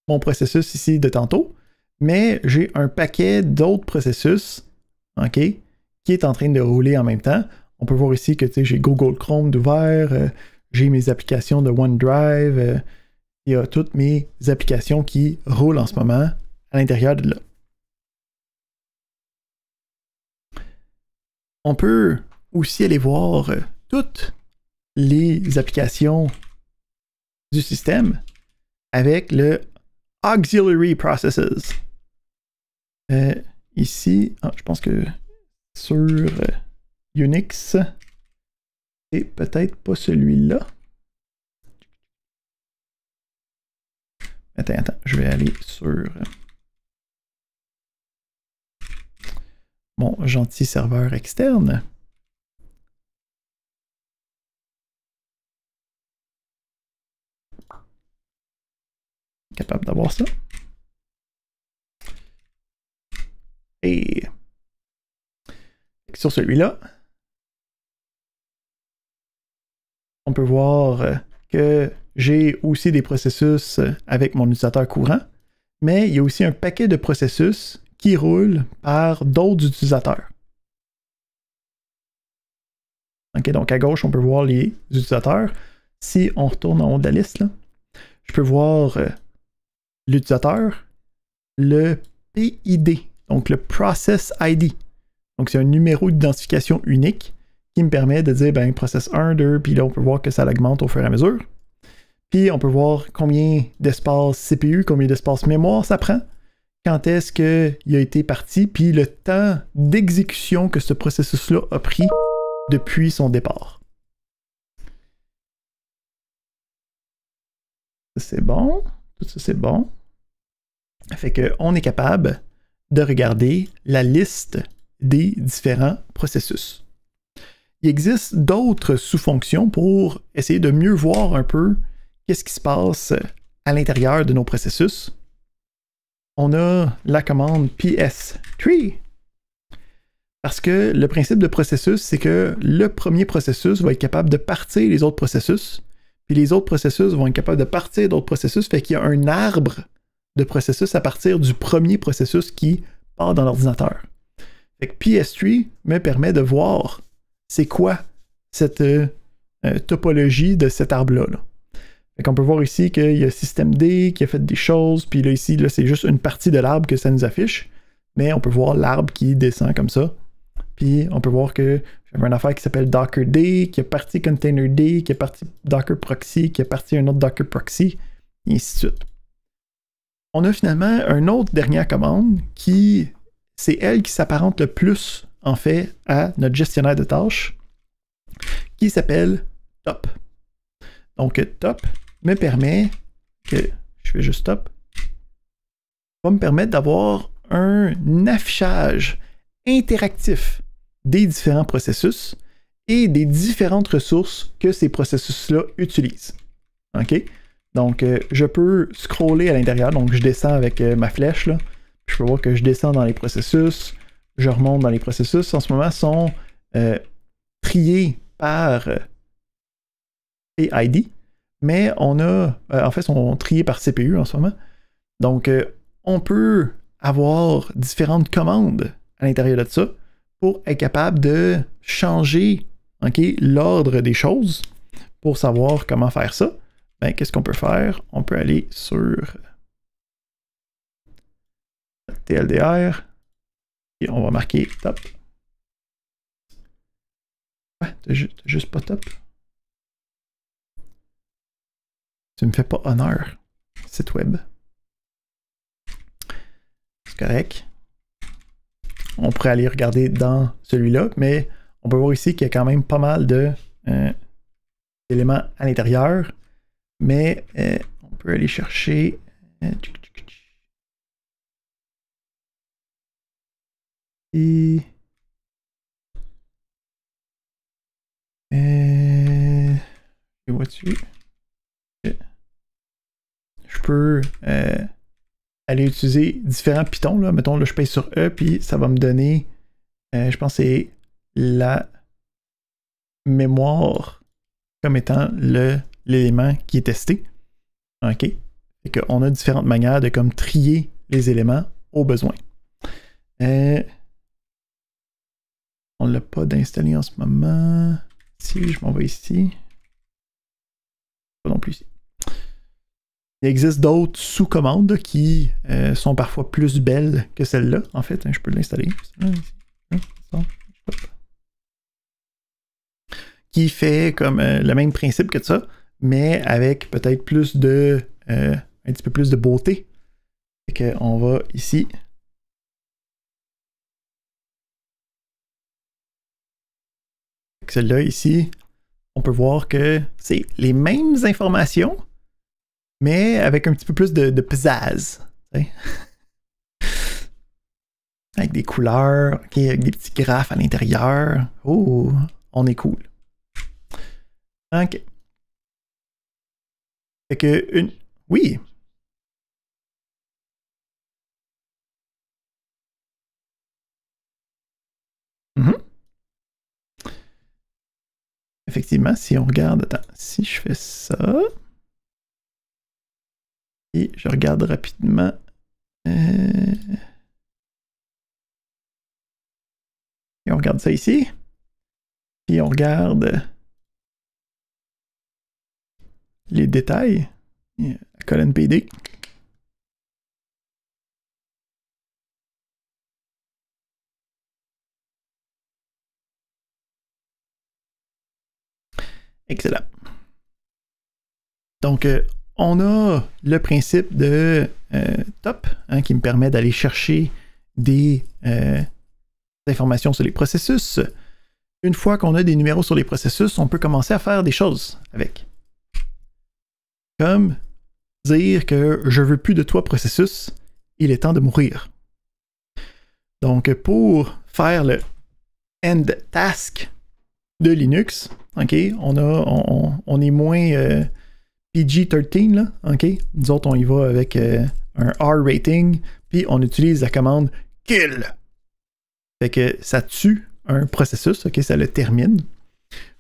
[SPEAKER 1] mon processus ici de tantôt, mais j'ai un paquet d'autres processus, OK, qui est en train de rouler en même temps. On peut voir ici que j'ai Google Chrome d'ouvert, j'ai mes applications de OneDrive, il y a toutes mes applications qui roulent en ce moment à l'intérieur de là. On peut aussi aller voir toutes les applications du système avec le Auxiliary Processes. Ici, je pense que sur Unix, c'est peut-être pas celui-là. Attends, je vais aller sur mon gentil serveur externe. Capable d'avoir ça. Et sur celui-là, on peut voir que j'ai aussi des processus avec mon utilisateur courant, mais il y a aussi un paquet de processus qui roulent par d'autres utilisateurs. Okay, donc à gauche, on peut voir les utilisateurs. Si on retourne en haut de la liste, là, je peux voir l'utilisateur, le PID, donc le Process ID. Donc c'est un numéro d'identification unique qui me permet de dire, ben, process 1, 2, puis là, on peut voir que ça l'augmente au fur et à mesure. Puis on peut voir combien d'espace CPU, combien d'espace mémoire ça prend, quand est-ce qu'il a été parti, puis le temps d'exécution que ce processus-là a pris depuis son départ. C'est bon. Tout ça, c'est bon. Fait qu'on est capable de regarder la liste des différents processus. Il existe d'autres sous-fonctions pour essayer de mieux voir un peu qu'est-ce qui se passe à l'intérieur de nos processus. On a la commande PS3. Parce que le principe de processus, c'est que le premier processus va être capable de partir les autres processus, puis les autres processus vont être capables de partir d'autres processus, fait qu'il y a un arbre de processus à partir du premier processus qui part dans l'ordinateur. Fait que PS3 me permet de voir c'est quoi cette topologie de cet arbre-là. Là. Fait qu'on peut voir ici qu'il y a systemd qui a fait des choses, puis là ici, là, c'est juste une partie de l'arbre que ça nous affiche, mais on peut voir l'arbre qui descend comme ça. Puis on peut voir que j'avais une affaire qui s'appelle dockerd, qui est parti containerd, qui est parti docker proxy, qui est parti un autre docker proxy, et ainsi de suite. On a finalement une autre dernière commande qui, c'est elle qui s'apparente le plus en fait à notre gestionnaire de tâches, qui s'appelle top. Donc top me permet que, je fais juste top, va me permettre d'avoir un affichage interactif des différents processus et des différentes ressources que ces processus-là utilisent. OK? Donc, je peux scroller à l'intérieur. Donc, je descends avec ma flèche. Là. Je peux voir que je descends dans les processus. Je remonte dans les processus. En ce moment, sont triés par PID. Mais on a... en fait, sont triés par CPU en ce moment. Donc, on peut avoir différentes commandes à l'intérieur de ça pour être capable de changer l'ordre des choses pour savoir comment faire ça. Ben, qu'est-ce qu'on peut faire? On peut aller sur TLDR et on va marquer top. Ouais, t'as juste pas top. Tu me fais pas honneur, site web. C'est correct. On pourrait aller regarder dans celui-là, mais on peut voir ici qu'il y a quand même pas mal de d'éléments à l'intérieur. Mais on peut aller chercher. Et vois-tu? Je peux aller utiliser différents pitons. Là. Mettons, là, je paye sur E, puis ça va me donner, je pense que c'est la mémoire comme étant l'élément qui est testé. OK? Et qu'on a différentes manières de comme trier les éléments au besoin. On ne l'a pas d'installer en ce moment. Si je m'en vais ici. Pas non plus ici. Il existe d'autres sous-commandes qui sont parfois plus belles que celle-là. En fait, je peux l'installer. Qui fait comme le même principe que ça, mais avec peut-être plus de un petit peu plus de beauté. Fait qu'on va ici. Celle-là ici, on peut voir que c'est les mêmes informations, mais avec un petit peu plus de pizzazz. Avec des couleurs, avec des petits graphes à l'intérieur. Oh, on est cool. OK. Fait que oui. Effectivement, si on regarde, attends, si je fais ça, et je regarde rapidement, et on regarde ça ici, Puis on regarde les détails. La colonne PD. Excellent. Donc, on a le principe de top qui me permet d'aller chercher des informations sur les processus. Une fois qu'on a des numéros sur les processus, on peut commencer à faire des choses avec. Comme dire que je veux plus de toi processus, il est temps de mourir. Donc, pour faire le end task de Linux, ok, on est moins PG-13 là, ok. Nous autres, on y va avec un R rating, puis on utilise la commande kill. Fait que ça tue un processus, ok, ça le termine.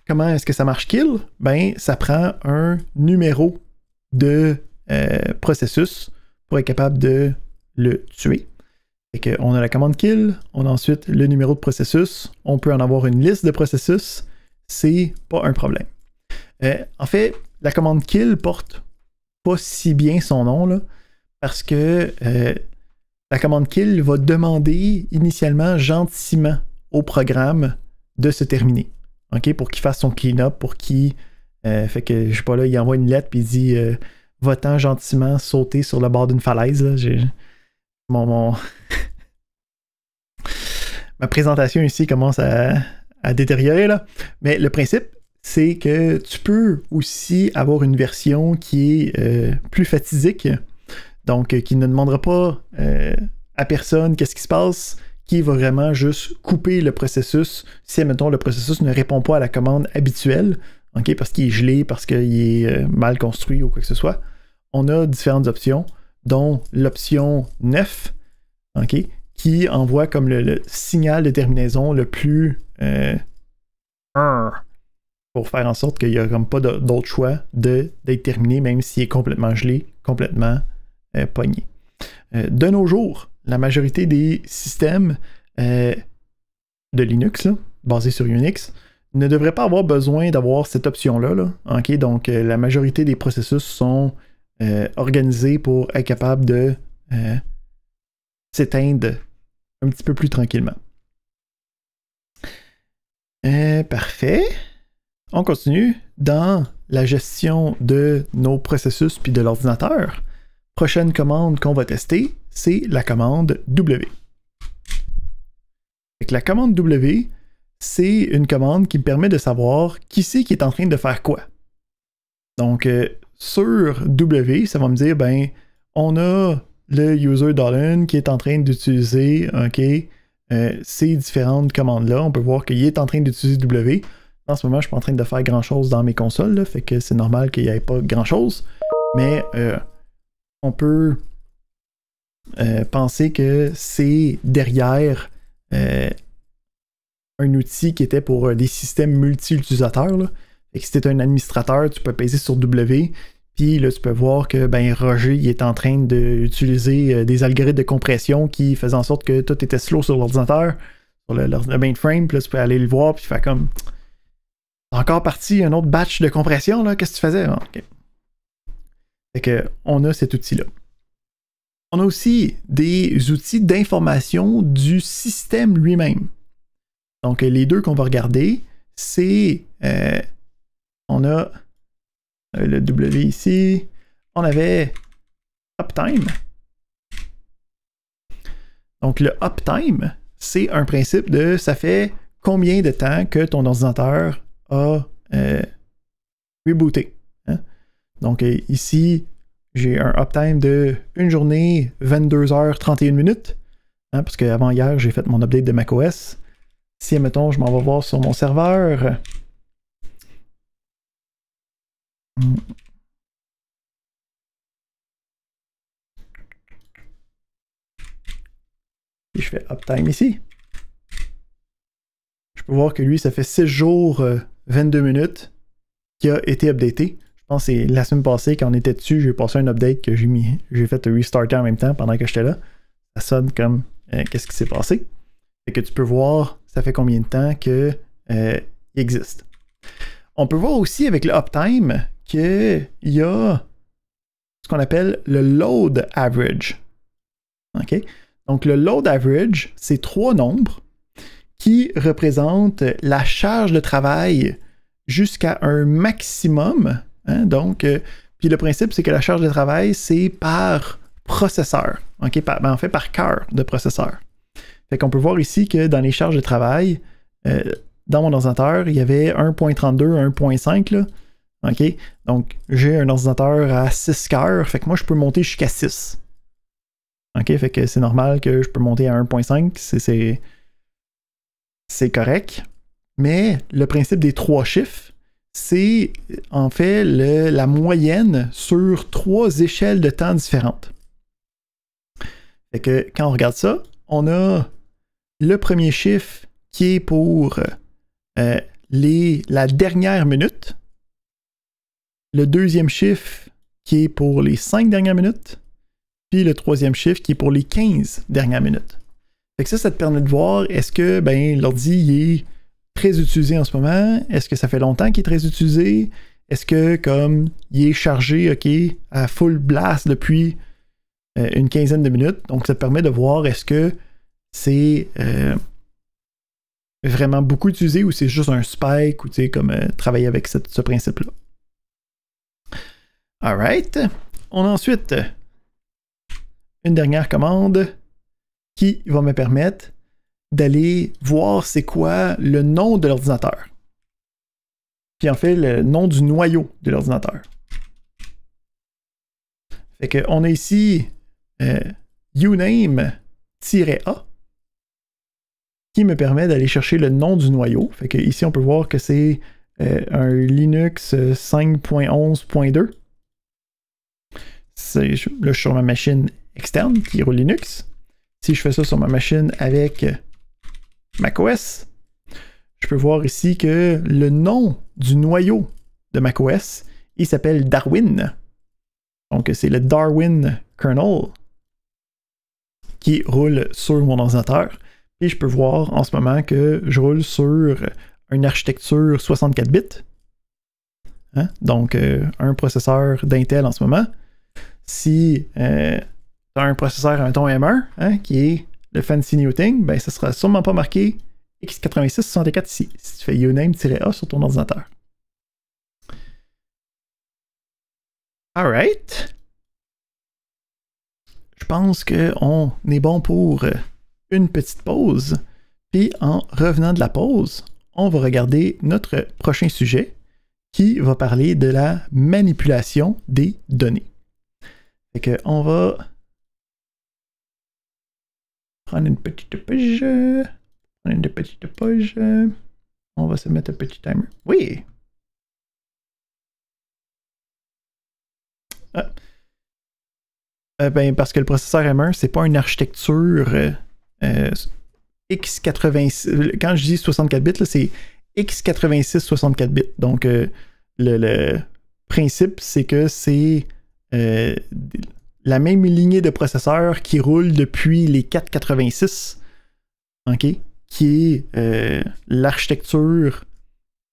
[SPEAKER 1] Comment est-ce que ça marche kill? Ben, ça prend un numéro de processus pour être capable de le tuer. Fait que on a la commande kill, on a ensuite le numéro de processus, on peut en avoir une liste de processus, c'est pas un problème. En fait, la commande kill porte pas si bien son nom, là, parce que la commande kill va demander initialement gentiment au programme de se terminer. OK? Pour qu'il fasse son clean-up, pour qu'il. Fait que, je sais pas, là, il envoie une lettre puis il dit va-t'en gentiment sauter sur le bord d'une falaise. Là. Ma présentation ici commence à détériorer, là. Mais le principe, c'est que tu peux aussi avoir une version qui est plus fatidique, donc qui ne demandera pas à personne qu'est-ce qui se passe, qui va vraiment juste couper le processus si, admettons, le processus ne répond pas à la commande habituelle, okay, parce qu'il est gelé, parce qu'il est mal construit ou quoi que ce soit. On a différentes options, dont l'option 9, okay, qui envoie comme le signal de terminaison le plus pour faire en sorte qu'il n'y a comme pas d'autre choix d'être terminé, même s'il est complètement gelé, complètement pogné. De nos jours, la majorité des systèmes de Linux, là, basés sur Unix, ne devraient pas avoir besoin d'avoir cette option-là. Là. Okay? Donc, la majorité des processus sont organisés pour être capables de s'éteindre un petit peu plus tranquillement. Parfait. On continue dans la gestion de nos processus puis de l'ordinateur. Prochaine commande qu'on va tester, c'est la commande W. Fait que la commande W, c'est une commande qui me permet de savoir qui c'est qui est en train de faire quoi. Donc, sur W, ça va me dire, ben, on a le user Dolan qui est en train d'utiliser, OK, ces différentes commandes-là. On peut voir qu'il est en train d'utiliser W. En ce moment, je ne suis pas en train de faire grand-chose dans mes consoles, là, fait que c'est normal qu'il n'y ait pas grand-chose. Mais on peut penser que c'est derrière un outil qui était pour des systèmes multi-utilisateurs. Et que si tu es un administrateur, tu peux peser sur W. Puis là, tu peux voir que ben, Roger il est en train d'utiliser des algorithmes de compression qui faisaient en sorte que tout était slow sur l'ordinateur, sur le mainframe. Puis là, tu peux aller le voir, puis faire comme. Encore parti un autre batch de compression, là. Qu'est-ce que tu faisais? Ah, okay. Fait que on a cet outil-là. On a aussi des outils d'information du système lui-même. Donc, les deux qu'on va regarder, c'est on a le W ici, on avait uptime. Donc, le uptime, c'est un principe de ça fait combien de temps que ton ordinateur a rebooté. Hein? Donc, ici, j'ai un uptime de une journée, 22h31 minutes. Hein, parce qu'avant hier, j'ai fait mon update de macOS. Si, admettons, je m'en vais voir sur mon serveur. Et je fais uptime ici. Je peux voir que lui, ça fait 6 jours, 22 minutes qui a été updaté. Je pense que c'est la semaine passée, quand on était dessus, j'ai passé un update que j'ai fait restarter en même temps pendant que j'étais là. Ça sonne comme qu'est-ce qui s'est passé. Fait que tu peux voir, ça fait combien de temps que il existe. On peut voir aussi avec le uptime qu'il y a ce qu'on appelle le load average. OK? Donc, le load average, c'est 3 nombres qui représentent la charge de travail jusqu'à un maximum. Hein? Donc, puis le principe, c'est que la charge de travail, c'est par processeur. OK? En fait, par cœur de processeur. Fait qu'on peut voir ici que dans les charges de travail, dans mon ordinateur, il y avait 1.32, 1.5, là. OK? Donc, j'ai un ordinateur à 6 cœurs, fait que moi, je peux monter jusqu'à 6. OK? Fait que c'est normal que je peux monter à 1.5, c'est correct. Mais le principe des 3 chiffres, c'est en fait la moyenne sur 3 échelles de temps différentes. Fait que quand on regarde ça, on a le premier chiffre qui est pour la dernière minute, le deuxième chiffre qui est pour les 5 dernières minutes, puis le troisième chiffre qui est pour les 15 dernières minutes. Fait que ça te permet de voir est-ce que l'ordi est très utilisé en ce moment, est-ce que ça fait longtemps qu'il est très utilisé, est-ce que comme il est chargé à full blast depuis une quinzaine de minutes. Donc ça te permet de voir est-ce que c'est vraiment beaucoup utilisé ou c'est juste un spike ou comme travailler avec ce principe-là. Alright. On a ensuite une dernière commande qui va me permettre d'aller voir c'est quoi le nom de l'ordinateur. Puis en fait, le nom du noyau de l'ordinateur. Fait qu'on a ici uname-a qui me permet d'aller chercher le nom du noyau. Fait que ici, on peut voir que c'est un Linux 5.11.2. Là, je suis sur ma machine externe qui roule Linux. Si je fais ça sur ma machine avec macOS, je peux voir ici que le nom du noyau de macOS, il s'appelle Darwin. Donc, c'est le Darwin kernel qui roule sur mon ordinateur. Et je peux voir en ce moment que je roule sur une architecture 64 bits. Hein? Donc, un processeur d'Intel en ce moment. Si tu as un processeur à un ton M1, hein, qui est le fancy new thing, ben, ça sera sûrement pas marqué x86-64 ici, si tu fais uname-a sur ton ordinateur. Alright. Je pense qu'on est bon pour une petite pause. Puis en revenant de la pause, on va regarder notre prochain sujet qui va parler de la manipulation des données. Fait que on va prendre une petite page. On va se mettre un petit timer. Oui! Parce que le processeur M1, c'est pas une architecture x86. Quand je dis 64 bits, c'est x86 64 bits. Donc, le principe, c'est que c'est la même lignée de processeurs qui roule depuis les 486, OK, qui est l'architecture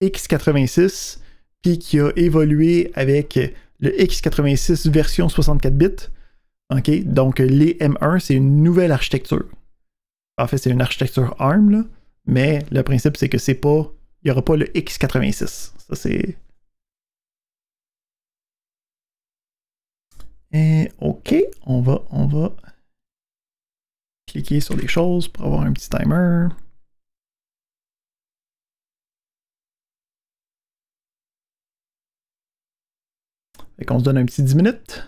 [SPEAKER 1] x86, puis qui a évolué avec le x86 version 64 bits. OK, donc les M1, c'est une nouvelle architecture. En fait, c'est une architecture ARM, là, mais le principe, c'est que c'est pas. Il n'y aura pas le x86. Ça, c'est. Et OK, on va cliquer sur des choses pour avoir un petit timer. Fait qu'on se donne un petit 10 minutes.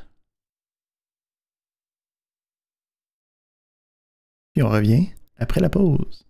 [SPEAKER 1] Puis on revient après la pause.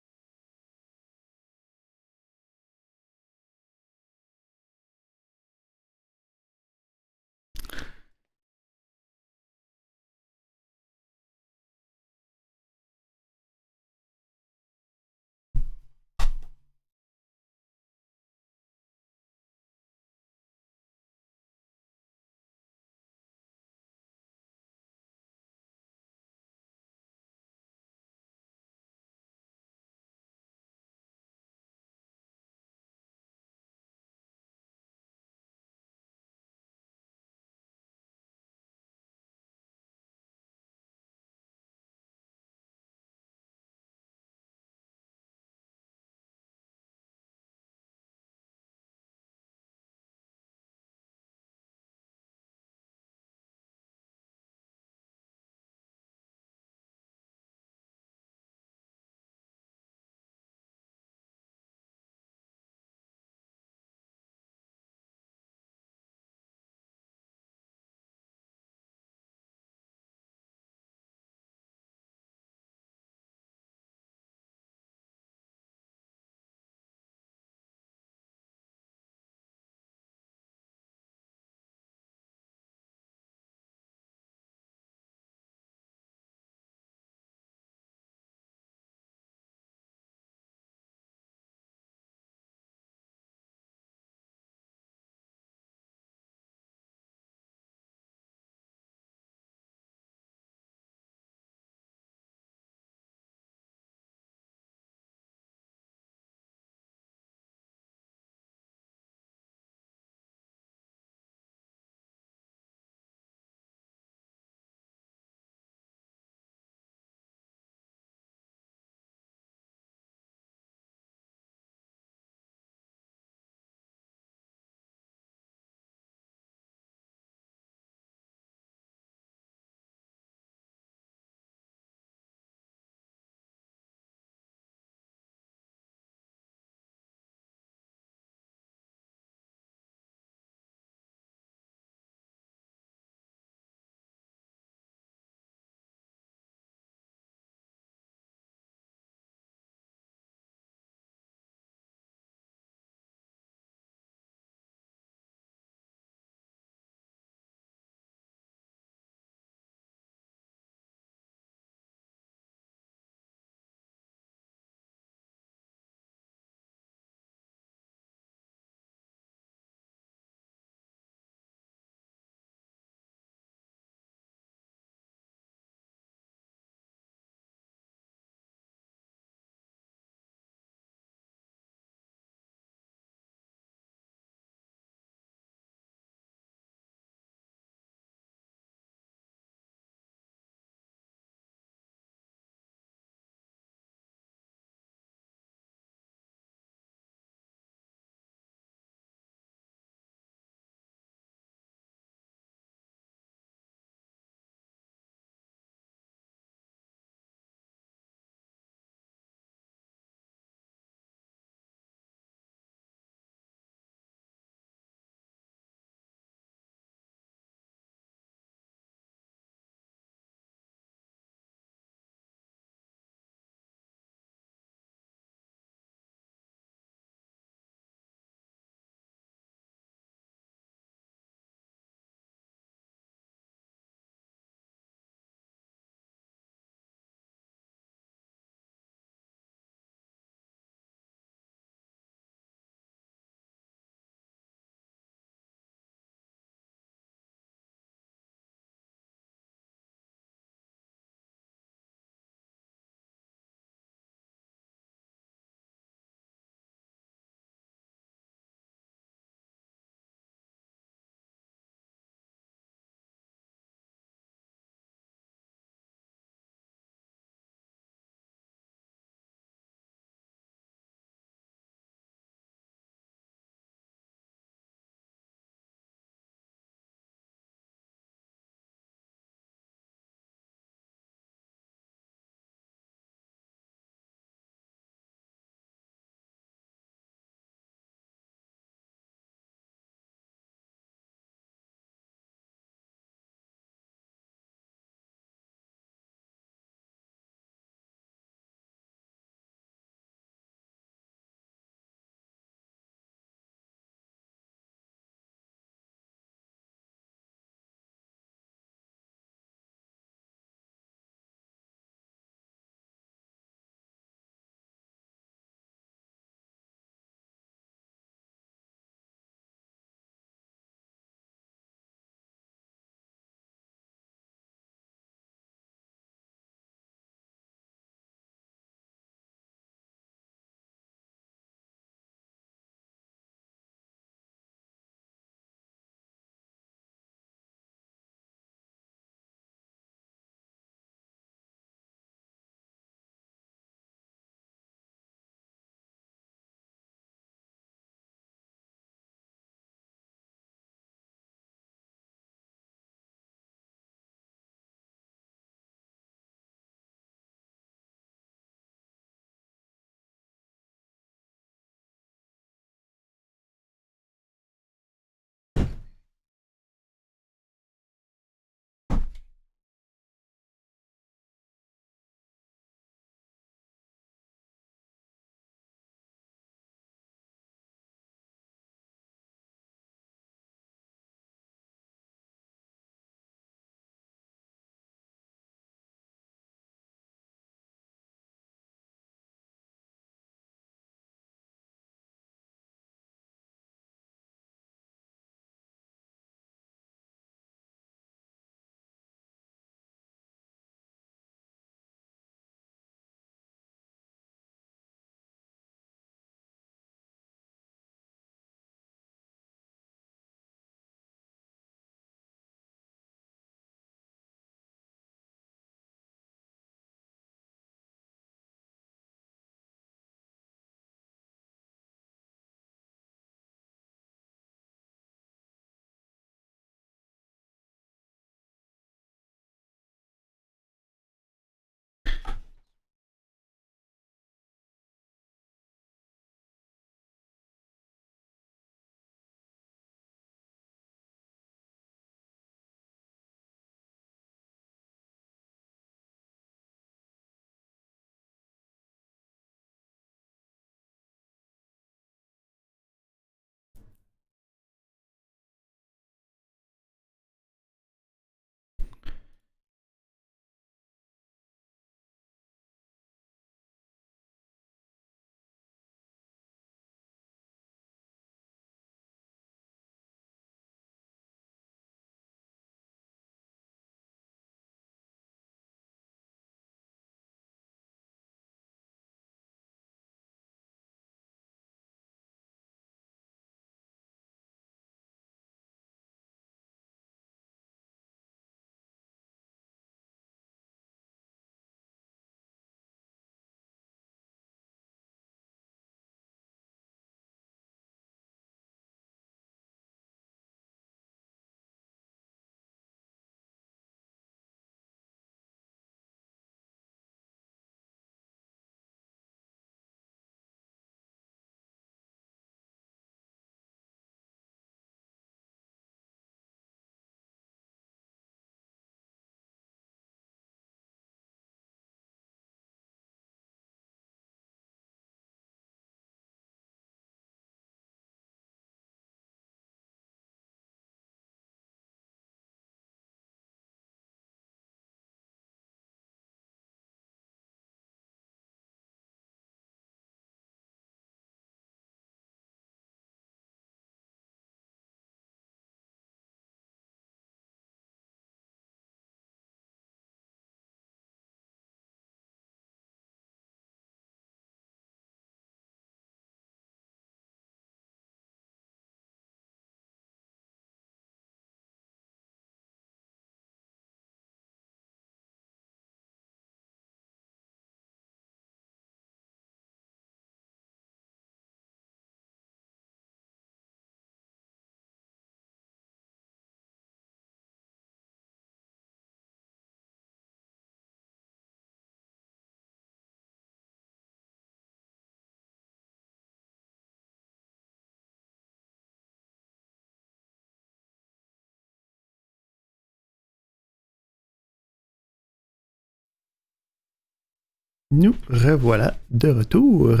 [SPEAKER 1] Nous revoilà de retour.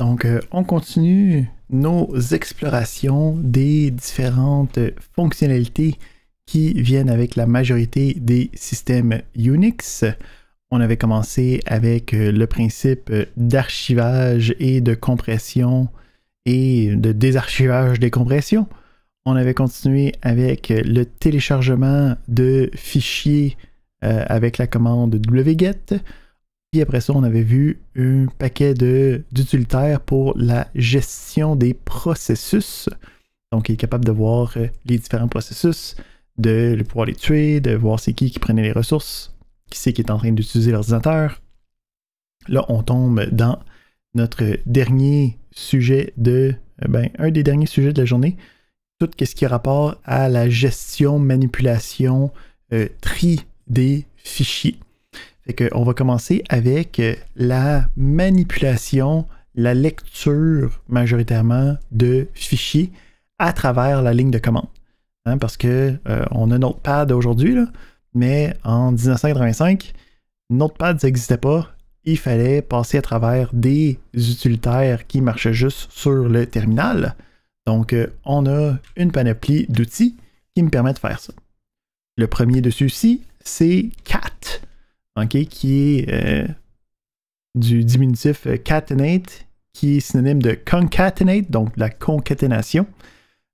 [SPEAKER 1] Donc, on continue nos explorations des différentes fonctionnalités qui viennent avec la majorité des systèmes Unix. On avait commencé avec le principe d'archivage et de compression et de désarchivage des compressions. On avait continué avec le téléchargement de fichiers avec la commande wget. Puis après ça, on avait vu un paquet d'utilitaires pour la gestion des processus. Donc, il est capable de voir les différents processus, de pouvoir les tuer, de voir c'est qui prenait les ressources, qui c'est qui est en train d'utiliser l'ordinateur. Là, on tombe dans notre dernier sujet un des derniers sujets de la journée. Tout ce qui a rapport à la gestion, manipulation, tri des fichiers. Fait qu'on va commencer avec la manipulation, la lecture majoritairement de fichiers à travers la ligne de commande. Hein, parce que on a Notepad aujourd'hui, là, mais en 1985, Notepad ça n'existait pas. Il fallait passer à travers des utilitaires qui marchaient juste sur le terminal. Donc, on a une panoplie d'outils qui me permettent de faire ça. Le premier de ceux-ci, c'est cat. Okay, qui est du diminutif catenate, qui est synonyme de concatenate, donc la concaténation.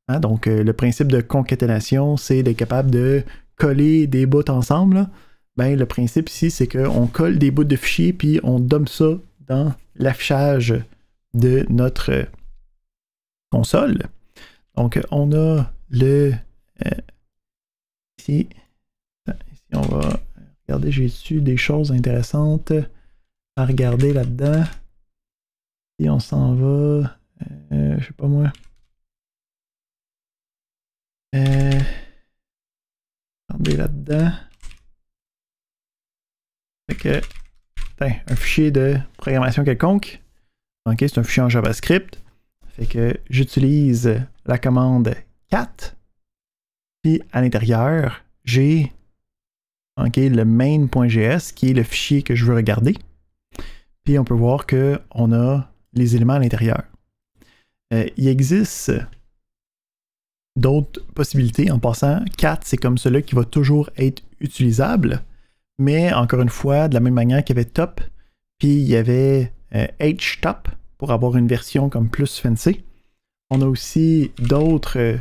[SPEAKER 1] Hein, donc, le principe de concaténation, c'est d'être capable de coller des bouts ensemble. Là. Ben, le principe ici, c'est qu'on colle des bouts de fichiers, puis on donne ça dans l'affichage de notre console. Donc, on a le... ici, on va... Regardez, j'ai-tu des choses intéressantes à regarder là-dedans? Si on s'en va, je sais pas moi. Regardez là-dedans. Fait que, un fichier de programmation quelconque. Ok, c'est un fichier en JavaScript. Fait que j'utilise la commande cat. Puis à l'intérieur, j'ai le main.js qui est le fichier que je veux regarder. Puis on peut voir qu'on a les éléments à l'intérieur. Il existe d'autres possibilités. En passant, cat, c'est comme celui qui va toujours être utilisable. Mais encore une fois, de la même manière qu'il y avait top, puis il y avait htop pour avoir une version comme plus fancy. On a aussi d'autres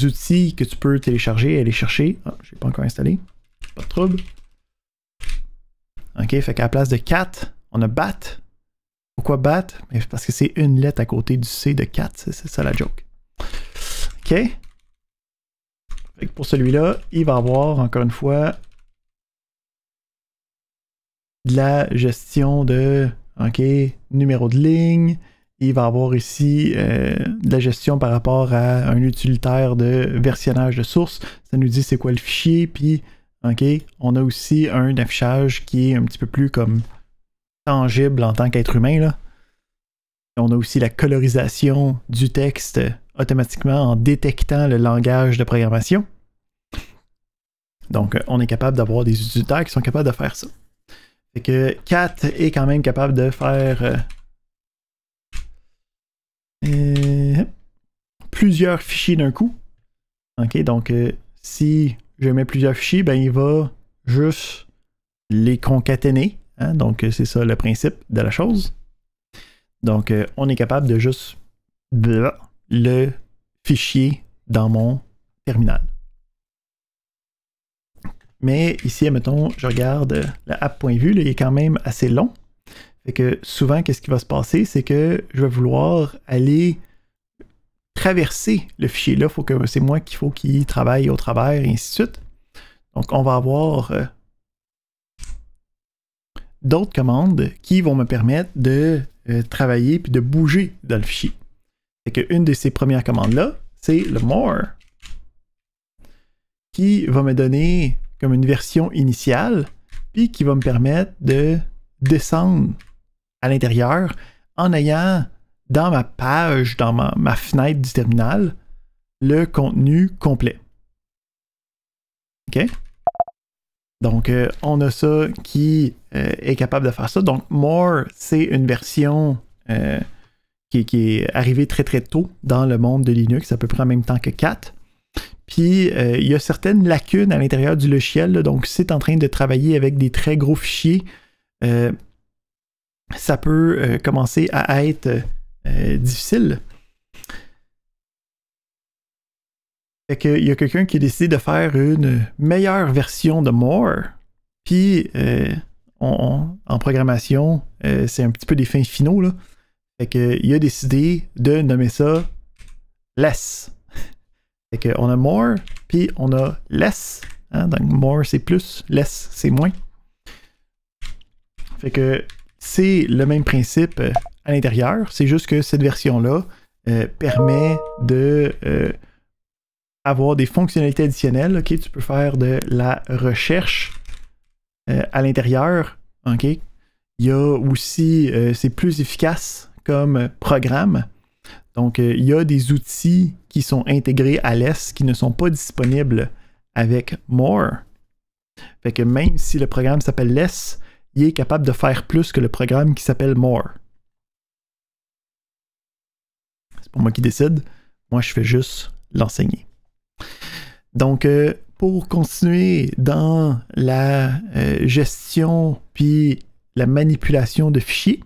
[SPEAKER 1] outils que tu peux télécharger et aller chercher. Ah, je n'ai pas encore installé. Pas de trouble. OK, fait qu'à la place de cat, on a bat. Pourquoi bat? Parce que c'est une lettre à côté du C de cat, c'est ça la joke. OK. Fait que pour celui-là, il va avoir, encore une fois, de la gestion de numéro de ligne. Il va avoir ici de la gestion par rapport à un utilitaire de versionnage de source. Ça nous dit c'est quoi le fichier, puis on a aussi un affichage qui est un petit peu plus comme tangible en tant qu'être humain. Là. On a aussi la colorisation du texte automatiquement en détectant le langage de programmation. Donc, on est capable d'avoir des utilitaires qui sont capables de faire ça. Fait que cat est quand même capable de faire plusieurs fichiers d'un coup. Donc, si je mets plusieurs fichiers, ben il va juste les concaténer. Hein? Donc, c'est ça le principe de la chose. Donc, on est capable de juste le fichier dans mon terminal. Mais ici, admettons, je regarde la app.vue, il est quand même assez long. Fait que souvent, qu'est-ce qui va se passer? C'est que je vais vouloir aller traverser le fichier là. C'est moi qu'il faut qu'il travaille au travers, et ainsi de suite. Donc, on va avoir d'autres commandes qui vont me permettre de travailler puis de bouger dans le fichier. Fait que une de ces premières commandes-là, c'est le more, qui va me donner comme une version initiale, puis qui va me permettre de descendre à l'intérieur en ayant dans ma page, dans ma fenêtre du terminal, le contenu complet. OK? Donc, on a ça qui est capable de faire ça. Donc, More, c'est une version qui est arrivée très très tôt dans le monde de Linux, à peu près en même temps que Cat. Puis, il y a certaines lacunes à l'intérieur du logiciel. Là, donc, si c'est en train de travailler avec des très gros fichiers, ça peut commencer à être difficile. Fait qu'il y a quelqu'un qui a décidé de faire une meilleure version de More. Puis, en programmation, c'est un petit peu des fins finaux, là. Fait qu'il a décidé de nommer ça Less. Fait qu'on a More, puis on a Less. Hein? Donc, More, c'est plus, Less, c'est moins. Fait que c'est le même principe à l'intérieur. C'est juste que cette version-là permet de... avoir des fonctionnalités additionnelles. Okay? Tu peux faire de la recherche à l'intérieur. Okay? Il y a aussi, c'est plus efficace comme programme. Donc, il y a des outils qui sont intégrés à Less qui ne sont pas disponibles avec More. Fait que même si le programme s'appelle Less, il est capable de faire plus que le programme qui s'appelle More. C'est pas moi qui décide. Moi, je fais juste l'enseigner. Donc, pour continuer dans la gestion puis la manipulation de fichiers,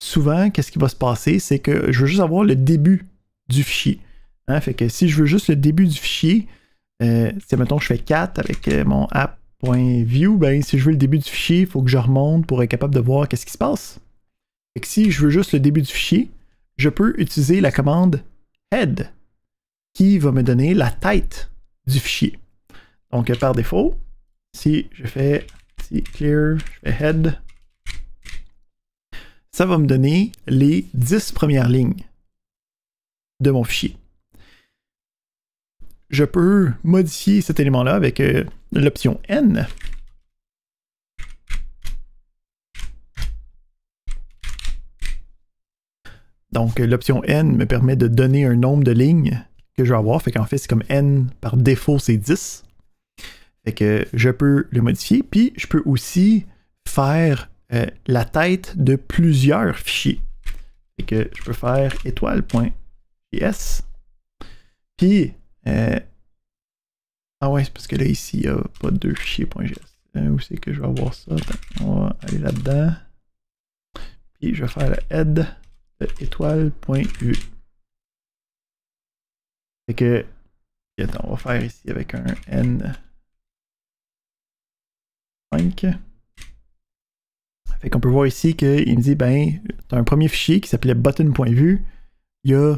[SPEAKER 1] souvent, qu'est-ce qui va se passer? C'est que je veux juste avoir le début du fichier. Hein? Fait que si je veux juste le début du fichier, si mettons je fais 4 avec mon app.view, ben si je veux le début du fichier, il faut que je remonte pour être capable de voir qu'est-ce qui se passe. Fait que si je veux juste le début du fichier, je peux utiliser la commande head qui va me donner la tête du fichier. Donc, par défaut, si je fais clear, je fais head, ça va me donner les 10 premières lignes de mon fichier. Je peux modifier cet élément-là avec l'option N. Donc, l'option N me permet de donner un nombre de lignes que je vais avoir. Fait qu'en fait, c'est comme N par défaut, c'est 10. Fait que je peux le modifier. Puis, je peux aussi faire la tête de plusieurs fichiers. Fait que je peux faire étoile.js. Puis, ah ouais, c'est parce que là, ici, il n'y a pas deux fichiers.js. Où c'est que je vais avoir ça? On va aller là-dedans. Puis, je vais faire le head de étoile.vue. Fait que, attends, on va faire ici avec un N5. Fait qu'on peut voir ici qu'il me dit, ben, tu as un premier fichier qui s'appelait button.vue, il y a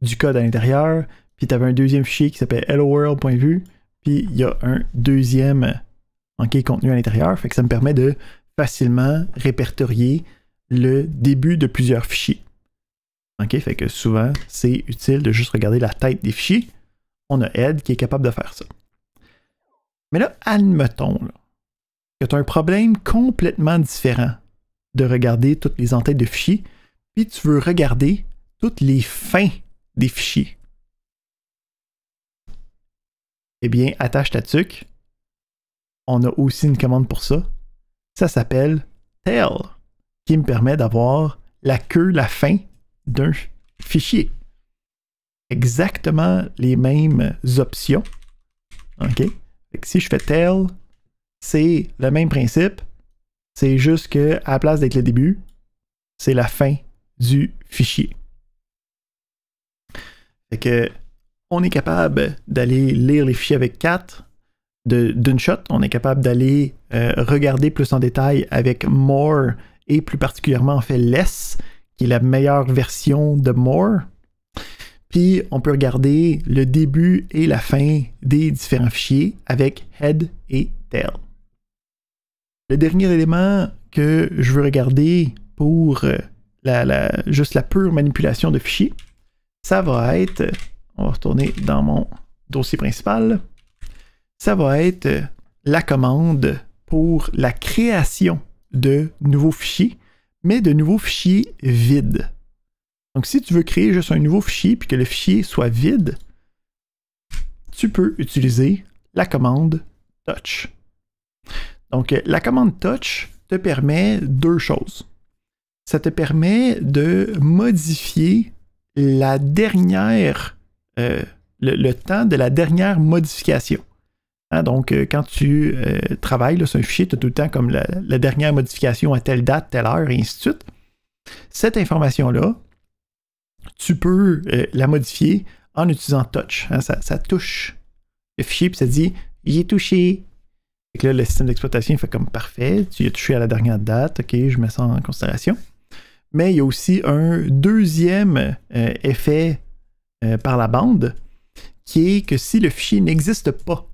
[SPEAKER 1] du code à l'intérieur, puis tu avais un deuxième fichier qui s'appelle helloworld.vue, puis il y a un deuxième contenu à l'intérieur. Fait que ça me permet de facilement répertorier le début de plusieurs fichiers. Fait que souvent, c'est utile de juste regarder la tête des fichiers. On a head qui est capable de faire ça. Mais là, admettons là, que tu as un problème complètement différent de regarder toutes les entêtes de fichiers, puis tu veux regarder toutes les fins des fichiers. Eh bien, attache ta tuque. On a aussi une commande pour ça. Ça s'appelle tail, qui me permet d'avoir la queue, la fin d'un fichier. Exactement les mêmes options. OK? Fait que si je fais tail, c'est le même principe. C'est juste que à la place d'être le début, c'est la fin du fichier. Fait que on est capable d'aller lire les fichiers avec 4 d'une shot. On est capable d'aller regarder plus en détail avec More et plus particulièrement en fait Less, qui est la meilleure version de More. Puis on peut regarder le début et la fin des différents fichiers avec Head et Tail. Le dernier élément que je veux regarder pour juste la pure manipulation de fichiers, ça va être, on va retourner dans mon dossier principal, ça va être la commande pour la création de nouveaux fichiers, mais de nouveaux fichiers vides. Donc si tu veux créer juste un nouveau fichier puis que le fichier soit vide, tu peux utiliser la commande touch. Donc, la commande touch te permet deux choses. Ça te permet de modifier la dernière, le temps de la dernière modification. Hein, donc, quand tu travailles là, sur un fichier, tu as tout le temps comme la dernière modification à telle date, telle heure, et ainsi de suite. Cette information-là, tu peux la modifier en utilisant touch. Hein, ça touche le fichier, puis ça dit « J'ai touché ». Et que là, le système d'exploitation fait comme parfait, tu y as touché à la dernière date, ok, je mets ça en considération. Mais il y a aussi un deuxième effet par la bande, qui est que si le fichier n'existe pas,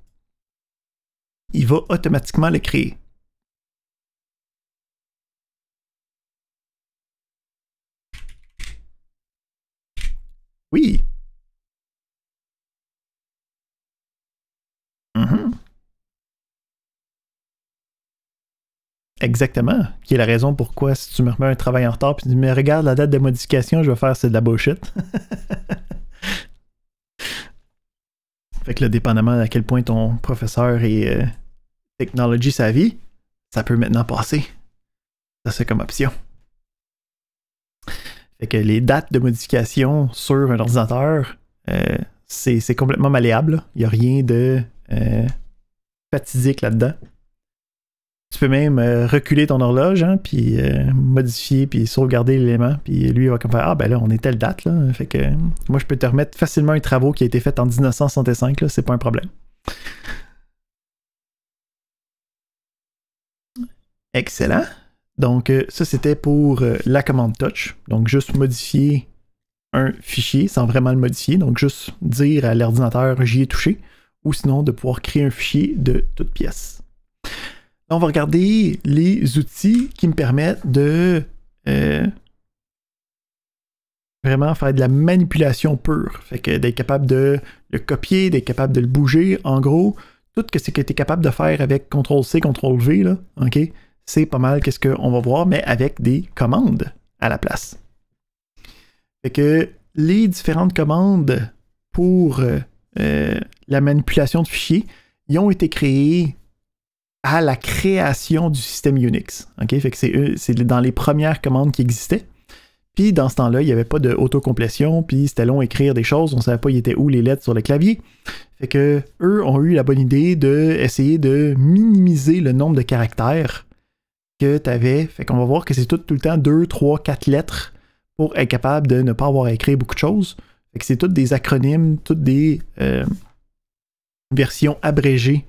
[SPEAKER 1] il va automatiquement le créer. Oui. Exactement. Qui est la raison pourquoi si tu me remets un travail en retard puis tu dis mais regarde la date de modification, je vais faire c'est de la bullshit. Fait que là, dépendamment à quel point ton professeur est technology savvy, ça peut maintenant passer. Ça c'est comme option. Fait que les dates de modification sur un ordinateur, c'est complètement malléable. Il n'y a rien de fatidique là-dedans. Tu peux même reculer ton horloge, hein, puis modifier, puis sauvegarder l'élément, puis lui il va comme faire « Ah ben là, on est telle date, là. » Fait que moi je peux te remettre facilement un travaux qui a été fait en 1965, là, c'est pas un problème. Excellent. Donc ça c'était pour la commande touch. Donc juste modifier un fichier sans vraiment le modifier. Donc juste dire à l'ordinateur « J'y ai touché » ou sinon de pouvoir créer un fichier de toute pièce. On va regarder les outils qui me permettent de vraiment faire de la manipulation pure. Fait que d'être capable de le copier, d'être capable de le bouger. En gros, tout ce que tu es capable de faire avec CTRL-C, CTRL-V, là, ok, c'est pas mal qu'est-ce qu'on va voir, mais avec des commandes à la place. Fait que les différentes commandes pour la manipulation de fichiers, ils ont été créées à la création du système Unix. Okay? Fait que c'est dans les premières commandes qui existaient. Puis dans ce temps-là, il n'y avait pas d'autocomplétion, puis c'était long à écrire des choses, on ne savait pas il était où les lettres sur le clavier. Fait que eux ont eu la bonne idée d'essayer de minimiser le nombre de caractères que tu avais. Fait qu'on va voir que c'est tout le temps 2, 3, 4 lettres pour être capable de ne pas avoir à écrire beaucoup de choses. Fait que c'est toutes des acronymes, toutes des versions abrégées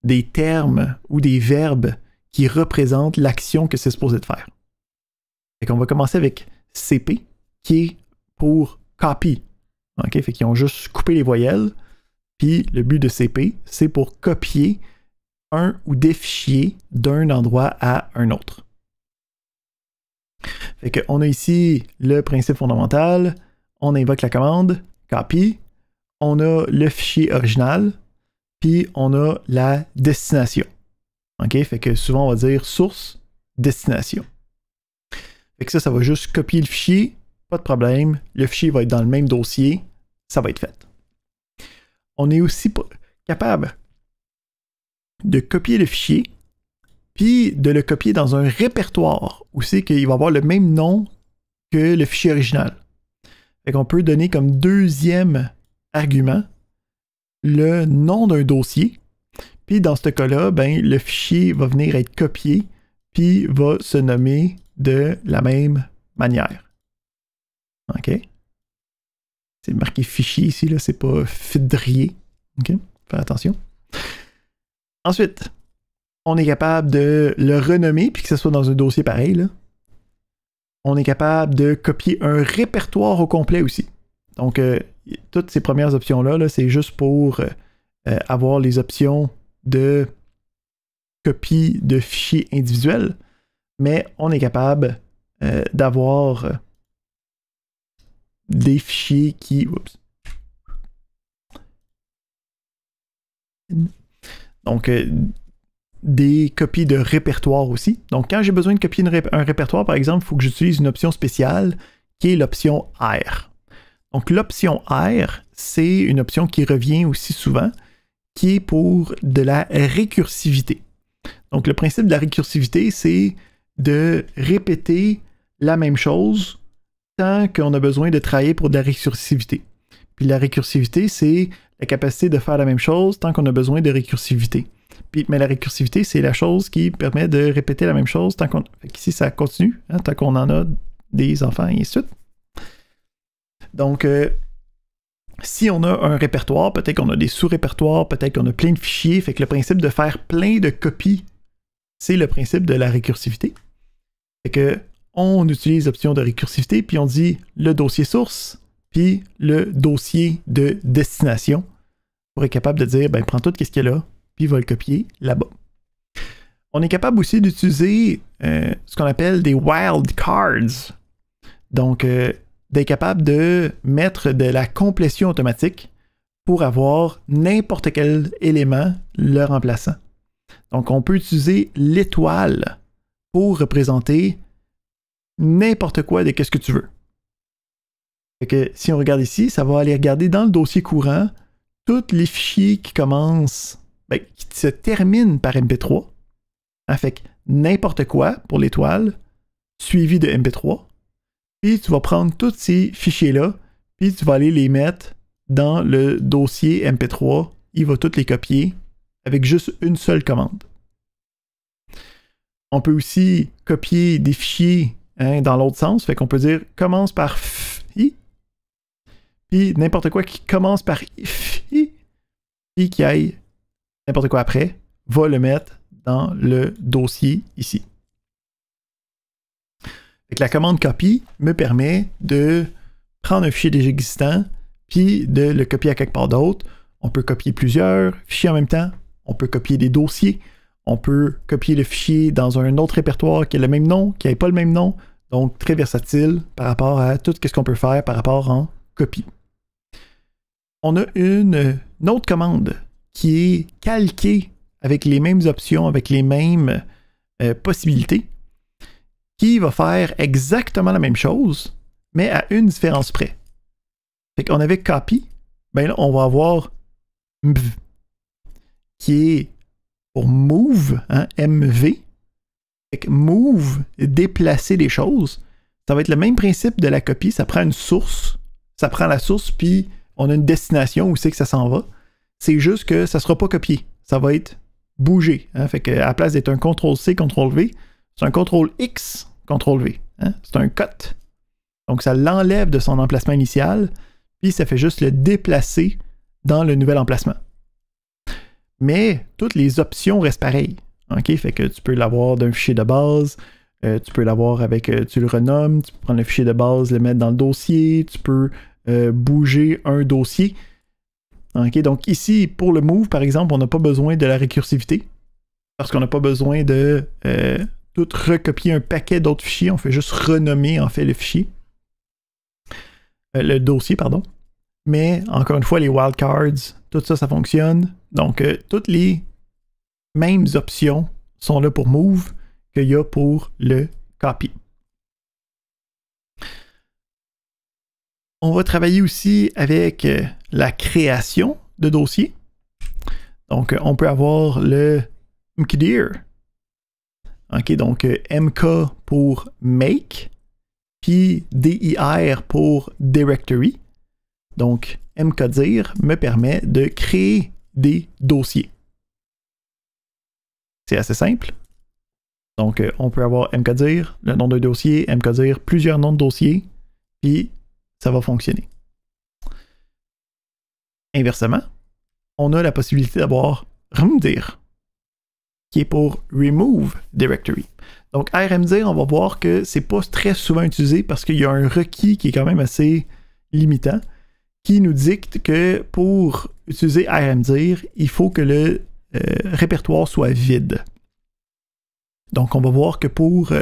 [SPEAKER 1] des termes ou des verbes qui représentent l'action que c'est supposé de faire. Fait qu'on va commencer avec CP, qui est pour copy. Okay? Fait qu'ils ont juste coupé les voyelles, puis le but de CP, c'est pour copier un ou des fichiers d'un endroit à un autre. Fait qu'on a ici le principe fondamental, on invoque la commande copy, on a le fichier original, puis on a la destination. OK? Fait que souvent, on va dire source, destination. Fait que ça va juste copier le fichier, pas de problème. Le fichier va être dans le même dossier, ça va être fait. On est aussi capable de copier le fichier, puis de le copier dans un répertoire où c'est qu'il va avoir le même nom que le fichier original. Fait qu'on peut donner comme deuxième argument le nom d'un dossier, puis dans ce cas-là, ben, le fichier va venir être copié, puis va se nommer de la même manière. OK? C'est marqué fichier ici, là, c'est pas fidrier. OK? Faire attention. Ensuite, on est capable de le renommer, puis que ce soit dans un dossier pareil, là. On est capable de copier un répertoire au complet aussi. Donc, toutes ces premières options-là, -là, c'est juste pour avoir les options de copie de fichiers individuels, mais on est capable d'avoir des fichiers qui... Oups. Donc, des copies de répertoire aussi. Donc, quand j'ai besoin de copier un répertoire, par exemple, il faut que j'utilise une option spéciale qui est l'option R. Donc, l'option R, c'est une option qui revient aussi souvent, qui est pour de la récursivité. Donc, le principe de la récursivité, c'est de répéter la même chose tant qu'on a besoin de travailler pour de la récursivité. Puis la récursivité, c'est la capacité de faire la même chose tant qu'on a besoin de récursivité. Mais la récursivité, c'est la chose qui permet de répéter la même chose tant qu'on... Ici, ça continue, hein, tant qu'on en a des enfants et ainsi de suite. Donc, si on a un répertoire, peut-être qu'on a des sous-répertoires, peut-être qu'on a plein de fichiers, fait que le principe de faire plein de copies, c'est le principe de la récursivité. Fait que on utilise l'option de récursivité, puis on dit le dossier source, puis le dossier de destination, pour être capable de dire, ben, prends tout ce qu'il y a là, puis va le copier là-bas. On est capable aussi d'utiliser ce qu'on appelle des wildcards. Donc, d'être capable de mettre de la complétion automatique pour avoir n'importe quel élément le remplaçant. Donc, on peut utiliser l'étoile pour représenter n'importe quoi de qu'est-ce que tu veux. Fait que si on regarde ici, ça va aller regarder dans le dossier courant tous les fichiers qui commencent, qui se terminent par MP3. Hein, fait que n'importe quoi pour l'étoile, suivi de MP3. Puis tu vas prendre tous ces fichiers-là, puis tu vas aller les mettre dans le dossier MP3. Il va tous les copier avec juste une seule commande. On peut aussi copier des fichiers dans l'autre sens. Fait qu'on peut dire commence par FI, puis n'importe quoi qui commence par FI, puis qui aille n'importe quoi après, va le mettre dans le dossier ici. Fait que la commande copy me permet de prendre un fichier déjà existant, puis de le copier à quelque part d'autre. On peut copier plusieurs fichiers en même temps. On peut copier des dossiers. On peut copier le fichier dans un autre répertoire qui a le même nom, qui n'a pas le même nom. Donc, très versatile par rapport à tout ce qu'on peut faire par rapport en copie. On a une autre commande qui est calquée avec les mêmes options, avec les mêmes possibilités, qui va faire exactement la même chose, mais à une différence près. Fait qu'on avait copy, ben là, on va avoir mv, qui est pour move, hein, MV. Fait que move, déplacer les choses. Ça va être le même principe de la copie. Ça prend une source. Ça prend la source, puis on a une destination où c'est que ça s'en va. C'est juste que ça ne sera pas copié. Ça va être bougé. Hein? Fait qu'à la place d'être un CTRL-C, CTRL-V, c'est un CTRL-X, CTRL-V. Hein? C'est un cut. Donc ça l'enlève de son emplacement initial, puis ça fait juste le déplacer dans le nouvel emplacement. Mais toutes les options restent pareilles. Okay? Fait que tu peux l'avoir d'un fichier de base, tu peux l'avoir avec, tu le renommes, tu peux prendre le fichier de base, le mettre dans le dossier, tu peux bouger un dossier. Okay? Donc ici, pour le move, par exemple, on n'a pas besoin de la récursivité, parce qu'on n'a pas besoin de tout recopier un paquet d'autres fichiers, on fait juste renommer en fait le fichier. Le dossier, pardon. Mais encore une fois, les wildcards, tout ça, ça fonctionne. Donc, toutes les mêmes options sont là pour move qu'il y a pour le copy. On va travailler aussi avec la création de dossiers. Donc, on peut avoir le mkdir. OK, donc MK pour make, puis dir pour directory. Donc, mkdir me permet de créer des dossiers. C'est assez simple. Donc, on peut avoir mkdir, le nom d'un dossier, mkdir, plusieurs noms de dossiers, puis ça va fonctionner. Inversement, on a la possibilité d'avoir rmdir, qui est pour remove directory. Donc, rmdir, on va voir que c'est pas très souvent utilisé parce qu'il y a un requis qui est quand même assez limitant, qui nous dicte que pour utiliser rmdir, il faut que le répertoire soit vide. Donc, on va voir que pour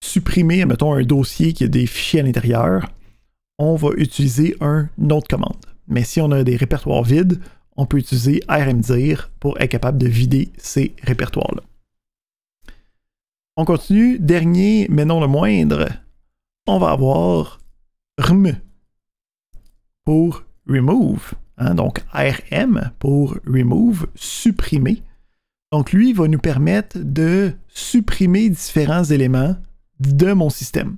[SPEAKER 1] supprimer, mettons, un dossier qui a des fichiers à l'intérieur, on va utiliser une autre commande. Mais si on a des répertoires vides, on peut utiliser rmdir pour être capable de vider ces répertoires-là. On continue. Dernier, mais non le moindre, on va avoir rm pour remove. Hein, donc rm pour remove, supprimer. Donc lui, il va nous permettre de supprimer différents éléments de mon système.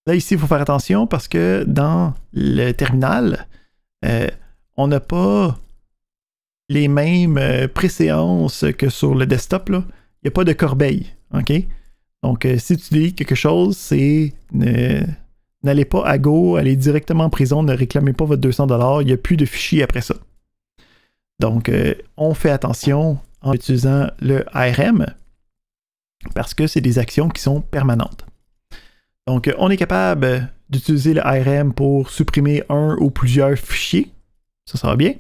[SPEAKER 1] Là, ici, il faut faire attention parce que dans le terminal, on n'a pas les mêmes préséances que sur le desktop. Là. Il n'y a pas de corbeille. OK? Donc, si tu dis quelque chose, c'est n'allez pas à Go, allez directement en prison, ne réclamez pas votre 200$, il n'y a plus de fichiers après ça. Donc, on fait attention en utilisant le ARM parce que c'est des actions qui sont permanentes. Donc, on est capable d'utiliser le ARM pour supprimer un ou plusieurs fichiers. Ça va bien.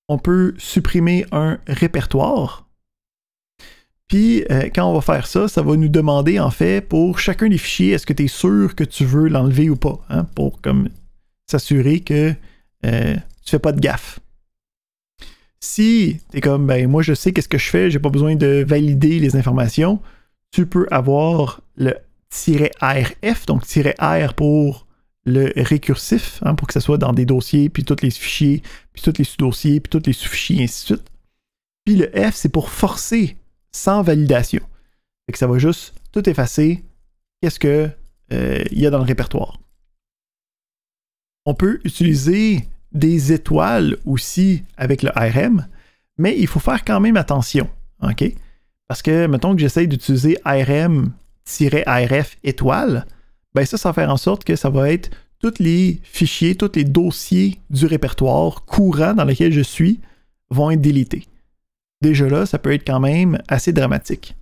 [SPEAKER 1] On peut supprimer un répertoire. Puis, quand on va faire ça, ça va nous demander, en fait, pour chacun des fichiers, est-ce que tu es sûr que tu veux l'enlever ou pas, hein, pour comme s'assurer que tu ne fais pas de gaffe. Si tu es comme, ben moi je sais qu'est-ce que je fais, j'ai pas besoin de valider les informations, tu peux avoir le -rf, donc -r pour le récursif, hein, pour que ce soit dans des dossiers, puis tous les fichiers, puis tous les sous-dossiers, puis tous les sous-fichiers, et ainsi de suite. Puis le F, c'est pour forcer sans validation. Fait que ça va juste tout effacer qu'est-ce que y a dans le répertoire. On peut utiliser des étoiles aussi avec le ARM, mais il faut faire quand même attention. OK? Parce que, mettons que j'essaye d'utiliser ARM-ARF étoile, ben ça va faire en sorte que ça va être tous les fichiers, tous les dossiers du répertoire courant dans lequel je suis vont être délités. Déjà là, ça peut être quand même assez dramatique.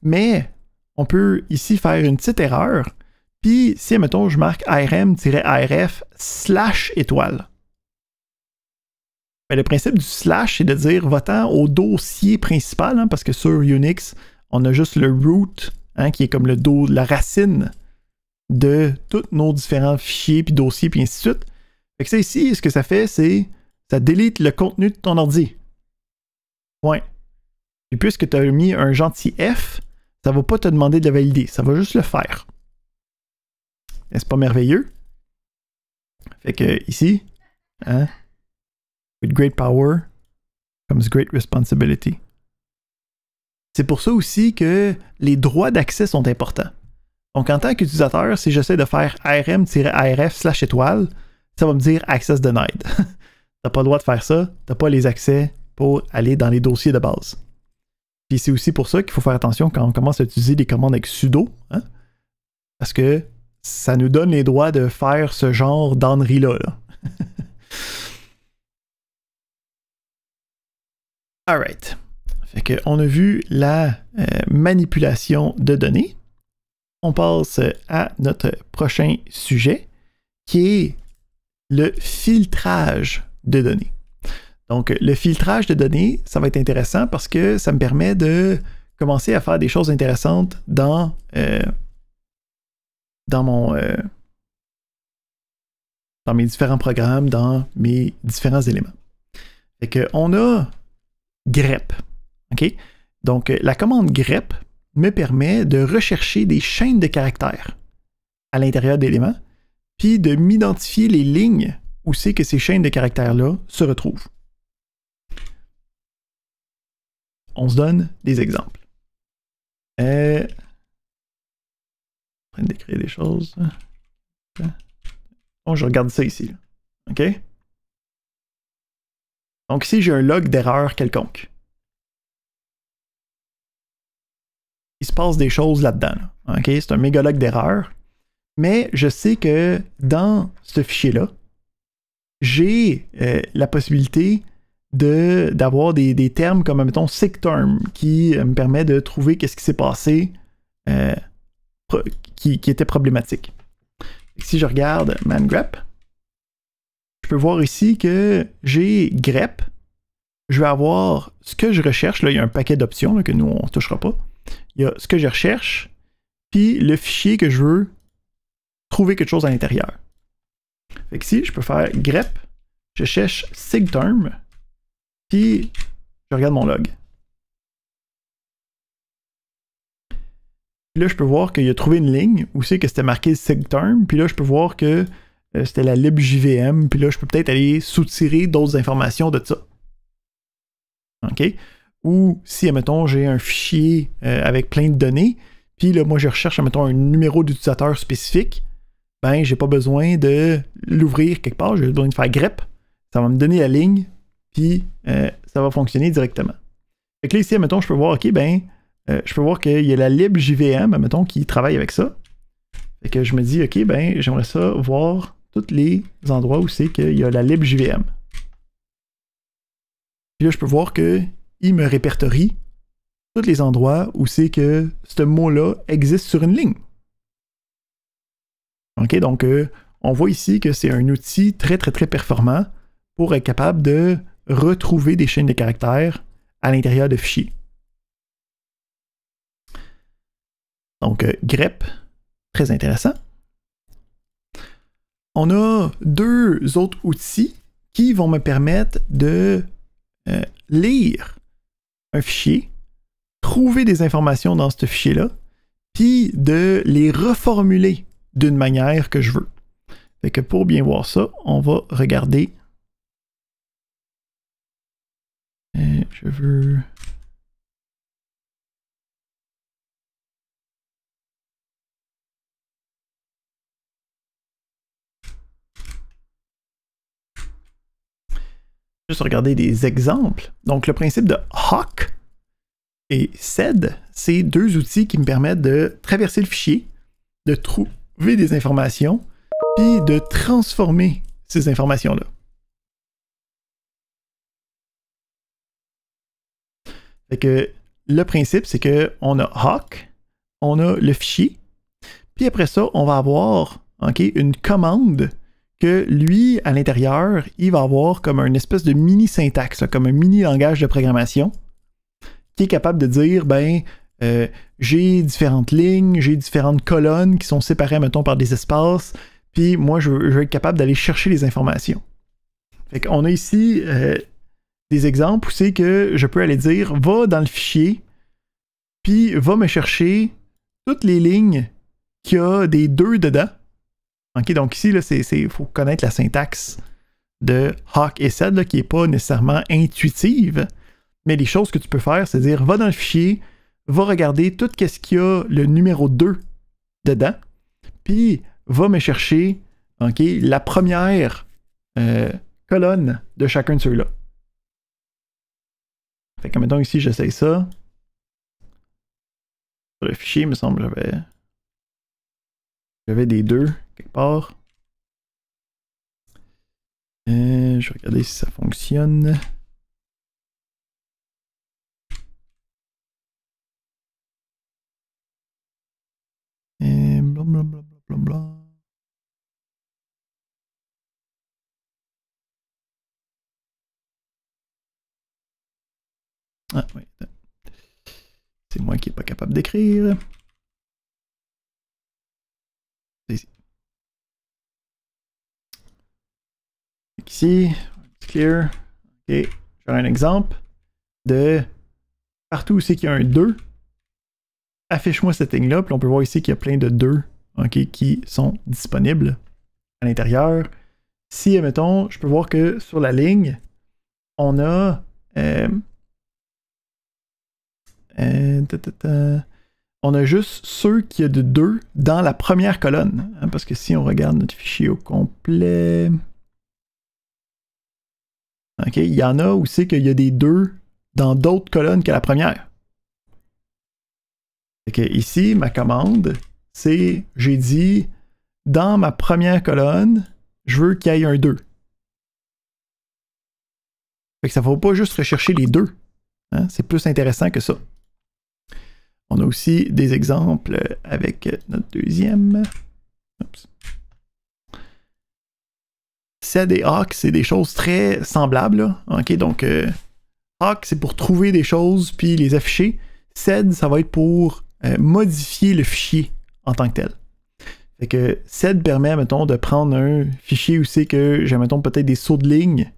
[SPEAKER 1] Mais on peut ici faire une petite erreur, puis si, mettons, je marque ARM-ARF/étoile. Ben, le principe du slash, c'est de dire va-t'en au dossier principal, hein, parce que sur Unix, on a juste le root, hein, qui est comme la racine de tous nos différents fichiers, puis dossiers, puis ainsi de suite. Fait que ça ici, ce que ça fait, c'est ça délite le contenu de ton ordi. Point. Et puisque tu as mis un gentil F, ça ne va pas te demander de le valider, ça va juste le faire. N'est-ce pas merveilleux? Fait que ici, hein, with great power comes great responsibility. C'est pour ça aussi que les droits d'accès sont importants. Donc, en tant qu'utilisateur, si j'essaie de faire ARM-ARF/étoile, ça va me dire Access Denied. Tu n'as pas le droit de faire ça, tu n'as pas les accès pour aller dans les dossiers de base. Puis c'est aussi pour ça qu'il faut faire attention quand on commence à utiliser des commandes avec sudo, hein, parce que ça nous donne les droits de faire ce genre d'ânerie-là. Là. Alright. Fait qu'on a vu la manipulation de données. On passe à notre prochain sujet, qui est le filtrage de données. Donc, le filtrage de données, ça va être intéressant parce que ça me permet de commencer à faire des choses intéressantes dans mes différents programmes, dans mes différents éléments. Fait qu'on a grep. OK? Donc, la commande grep me permet de rechercher des chaînes de caractères à l'intérieur d'éléments, puis de m'identifier les lignes où c'est que ces chaînes de caractères-là se retrouvent. On se donne des exemples. En train d'écrire des choses. Bon, je regarde ça ici. Là. OK? Donc ici, j'ai un log d'erreur quelconque. Il se passe des choses là-dedans. Là. OK? C'est un méga log d'erreur. Mais je sais que dans ce fichier-là, j'ai la possibilité d'avoir des termes comme, mettons, sigterm, qui me permet de trouver qu'est-ce qui s'est passé qui était problématique. Si je regarde mangrep, je peux voir ici que j'ai grep. Je vais avoir ce que je recherche. Là, il y a un paquet d'options là, que nous, on ne touchera pas. Il y a ce que je recherche, puis le fichier que je veux trouver quelque chose à l'intérieur. Fait que ici, je peux faire grep, je cherche sigterm, puis je regarde mon log. Puis là, je peux voir qu'il a trouvé une ligne où c'est que c'était marqué sigterm, puis là, je peux voir que c'était la libjvm, puis là, je peux peut-être aller soutirer d'autres informations de ça. OK? ou si, admettons, j'ai un fichier avec plein de données, puis là, moi, je recherche, admettons, un numéro d'utilisateur spécifique, ben, j'ai pas besoin de l'ouvrir quelque part, j'ai besoin de faire grep, ça va me donner la ligne, puis ça va fonctionner directement. Fait que là, ici, admettons, je peux voir, OK, ben, je peux voir qu'il y a la libjvm, admettons, qui travaille avec ça. Fait que je me dis, OK, ben, j'aimerais ça voir tous les endroits où c'est qu'il y a la libjvm. Puis là, je peux voir qu'il me répertorie tous les endroits où c'est que ce mot-là existe sur une ligne. OK, donc on voit ici que c'est un outil très, très, très performant pour être capable de retrouver des chaînes de caractères à l'intérieur de fichiers. Donc, grep, très intéressant. On a deux autres outils qui vont me permettre de lire un fichier, trouver des informations dans ce fichier-là, puis de les reformuler d'une manière que je veux. Fait que pour bien voir ça, on va regarder. Je veux... Juste regarder des exemples. Donc, le principe de Hawk et SED, c'est deux outils qui me permettent de traverser le fichier, de trouver des informations, puis de transformer ces informations-là. Fait que le principe, c'est qu'on a Hawk, on a le fichier, puis après ça, on va avoir une commande que lui, à l'intérieur, il va avoir comme une espèce de mini-syntaxe, comme un mini-langage de programmation, qui est capable de dire, ben, j'ai différentes lignes, j'ai différentes colonnes qui sont séparées, mettons, par des espaces, puis moi, je veux être capable d'aller chercher les informations. Fait qu'on a ici des exemples où c'est que je peux aller dire, va dans le fichier, puis va me chercher toutes les lignes qui a des 2 dedans. OK, donc ici, il faut connaître la syntaxe de Hawk et SED, là, qui n'est pas nécessairement intuitive, mais les choses que tu peux faire, c'est dire, va dans le fichier, va regarder tout ce qu'il y a le numéro 2 dedans, puis va me chercher la première colonne de chacun de ceux-là. Fait que mettons ici, j'essaye ça. Sur le fichier, il me semble que j'avais des 2 quelque part. Je vais regarder si ça fonctionne. Et blablabla. Ah oui. C'est moi qui n'ai pas capable d'écrire. C'est ici. Ici, clear. Ok, j'ai un exemple de partout où c'est qu'il y a un 2. Affiche-moi cette ligne-là, puis on peut voir ici qu'il y a plein de 2 qui sont disponibles à l'intérieur. Si, admettons, je peux voir que sur la ligne, on a on a juste ceux qui a de 2 dans la première colonne. Hein, parce que si on regarde notre fichier au complet, il y en a où c'est qu'il y a des 2 dans d'autres colonnes que la première. Fait que ici, ma commande, c'est, j'ai dit, dans ma première colonne, je veux qu'il y ait un 2. Fait que ça ne va pas juste rechercher les 2. Hein, c'est plus intéressant que ça. On a aussi des exemples avec notre deuxième. Oups. SED et Hawk, c'est des choses très semblables. Là. OK, donc, Hawk, c'est pour trouver des choses puis les afficher. SED, ça va être pour modifier le fichier en tant que tel. Fait que SED permet, mettons, de prendre un fichier où c'est que j'ai, mettons, peut-être des sauts de ligne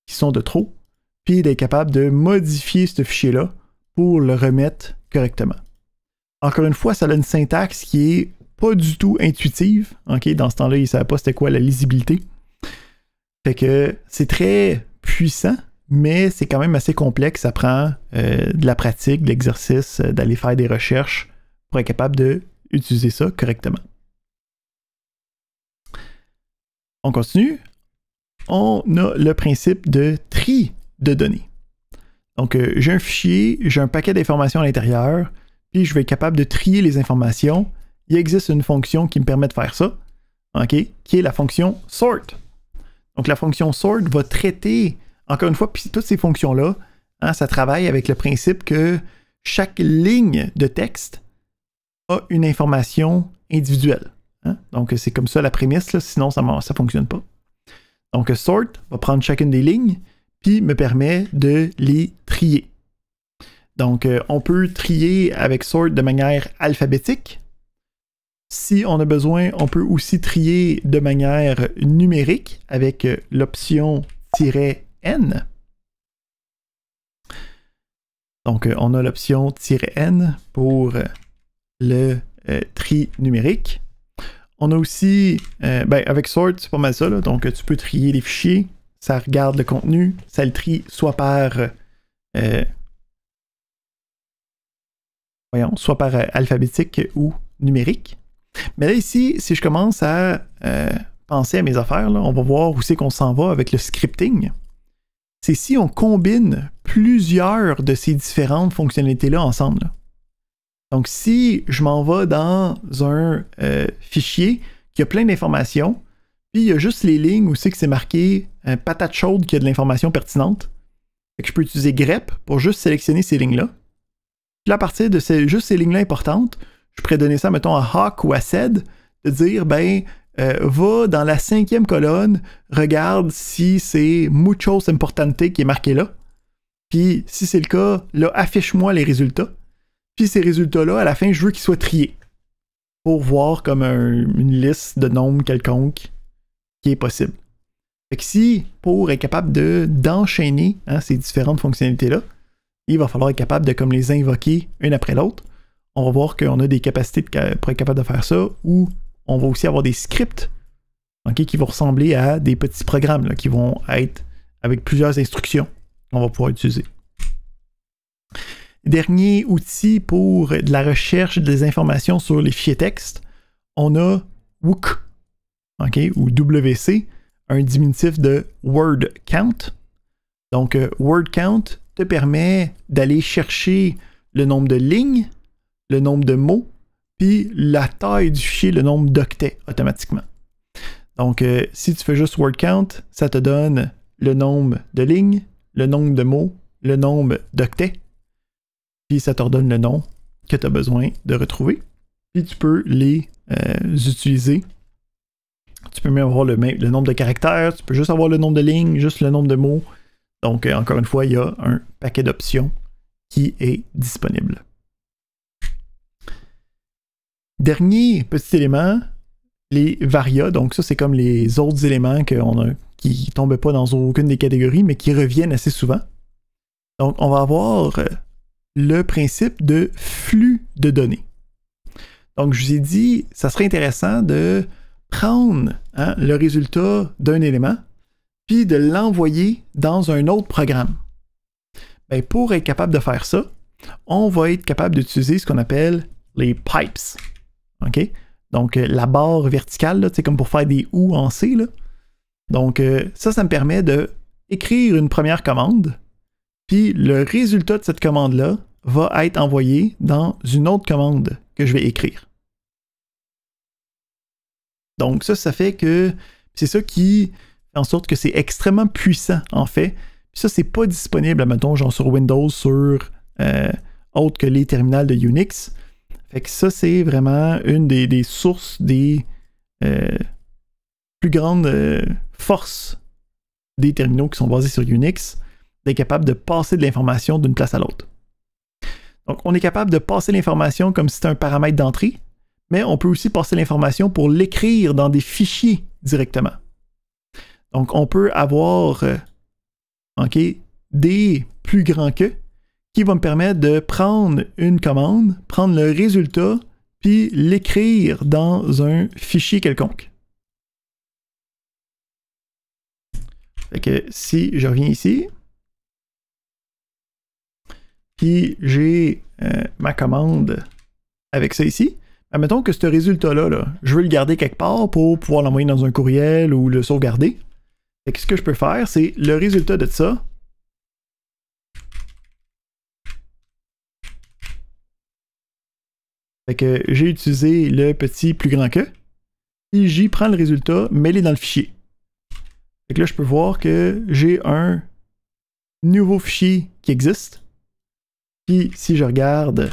[SPEAKER 1] qui sont de trop, puis d'être capable de modifier ce fichier-là pour le remettre correctement. Encore une fois, ça a une syntaxe qui est pas du tout intuitive. Okay? Dans ce temps-là, il ne savait pas c'était quoi la lisibilité. Fait que c'est très puissant, mais c'est quand même assez complexe. Ça prend de la pratique, de l'exercice, d'aller faire des recherches pour être capable d'utiliser ça correctement. On continue. On a le principe de tri de données. Donc, j'ai un fichier, j'ai un paquet d'informations à l'intérieur, puis je vais être capable de trier les informations. Il existe une fonction qui me permet de faire ça, okay, qui est la fonction sort. Donc, la fonction sort va traiter, encore une fois, puis toutes ces fonctions-là, hein, ça travaille avec le principe que chaque ligne de texte a une information individuelle. Hein? Donc, c'est comme ça la prémisse, là, sinon ça ne fonctionne pas. Donc, sort va prendre chacune des lignes, puis me permet de les trier. Donc, on peut trier avec sort de manière alphabétique. Si on a besoin, on peut aussi trier de manière numérique avec l'option "-n". Donc, on a l'option "-n" pour le tri numérique. On a aussi, avec sort, c'est pas mal ça, là. Donc tu peux trier les fichiers, ça regarde le contenu, ça le trie soit par alphabétique ou numérique. Mais là ici, si je commence à penser à mes affaires, là, on va voir où c'est qu'on s'en va avec le scripting. C'est si on combine plusieurs de ces différentes fonctionnalités-là ensemble. Là. Donc, si je m'en vais dans un fichier qui a plein d'informations, puis il y a juste les lignes où c'est que c'est marqué patate chaude qui a de l'information pertinente, fait que je peux utiliser grep pour juste sélectionner ces lignes-là. Puis là, à partir de juste ces lignes-là importantes, je pourrais donner ça, mettons, à Hawk ou à Sed, de dire, va dans la 5e colonne, regarde si c'est muchos importante qui est marqué là. Puis, si c'est le cas, là, affiche-moi les résultats. Puis ces résultats-là, à la fin, je veux qu'ils soient triés pour voir comme une liste de nombres quelconque qui est possible. Fait que si, pour être capable d'enchaîner ces différentes fonctionnalités-là, il va falloir être capable de comme les invoquer une après l'autre. On va voir qu'on a des capacités pour être capable de faire ça, ou on va aussi avoir des scripts qui vont ressembler à des petits programmes là, qui vont être avec plusieurs instructions qu'on va pouvoir utiliser. Dernier outil pour de la recherche des informations sur les fichiers texte, on a WC, ou WC, un diminutif de Word Count. Donc, Word Count te permet d'aller chercher le nombre de lignes, le nombre de mots, puis la taille du fichier, le nombre d'octets automatiquement. Donc, si tu fais juste Word Count, ça te donne le nombre de lignes, le nombre de mots, le nombre d'octets, puis ça te redonne le nom que tu as besoin de retrouver. Puis tu peux les utiliser. Tu peux même avoir le nombre de caractères, tu peux juste avoir le nombre de lignes, juste le nombre de mots. Donc, encore une fois, il y a un paquet d'options qui est disponible. Dernier petit élément, les varias. Donc ça, c'est comme les autres éléments qui ne tombent pas dans aucune des catégories, mais qui reviennent assez souvent. Donc, on va avoir le principe de flux de données. Donc, je vous ai dit, ça serait intéressant de prendre le résultat d'un élément, puis de l'envoyer dans un autre programme. Bien, pour être capable de faire ça, on va être capable d'utiliser ce qu'on appelle les pipes. OK? Donc, la barre verticale, c'est comme pour faire des ou en C. Là. Donc, ça me permet d'écrire une première commande, puis le résultat de cette commande-là va être envoyé dans une autre commande que je vais écrire. Donc ça fait que c'est ça qui fait en sorte que c'est extrêmement puissant en fait. Puis ça, c'est pas disponible, mettons, genre sur Windows, sur autre que les terminals de Unix. Fait que ça, c'est vraiment une des sources des plus grandes forces des terminaux qui sont basés sur Unix, d'être capable de passer de l'information d'une place à l'autre. Donc, on est capable de passer l'information comme si c'était un paramètre d'entrée, mais on peut aussi passer l'information pour l'écrire dans des fichiers directement. Donc, on peut avoir des plus grands que qui va me permettre de prendre une commande, prendre le résultat, puis l'écrire dans un fichier quelconque. Fait que si je reviens ici, puis j'ai ma commande avec ça ici. Admettons que ce résultat-là, là, je veux le garder quelque part pour pouvoir l'envoyer dans un courriel ou le sauvegarder. Fait que ce que je peux faire, c'est le résultat de ça. Fait que j'ai utilisé le petit plus grand que. Puis j'y prends le résultat, mets-le dans le fichier. Fait que là, je peux voir que j'ai un nouveau fichier qui existe. Puis si je regarde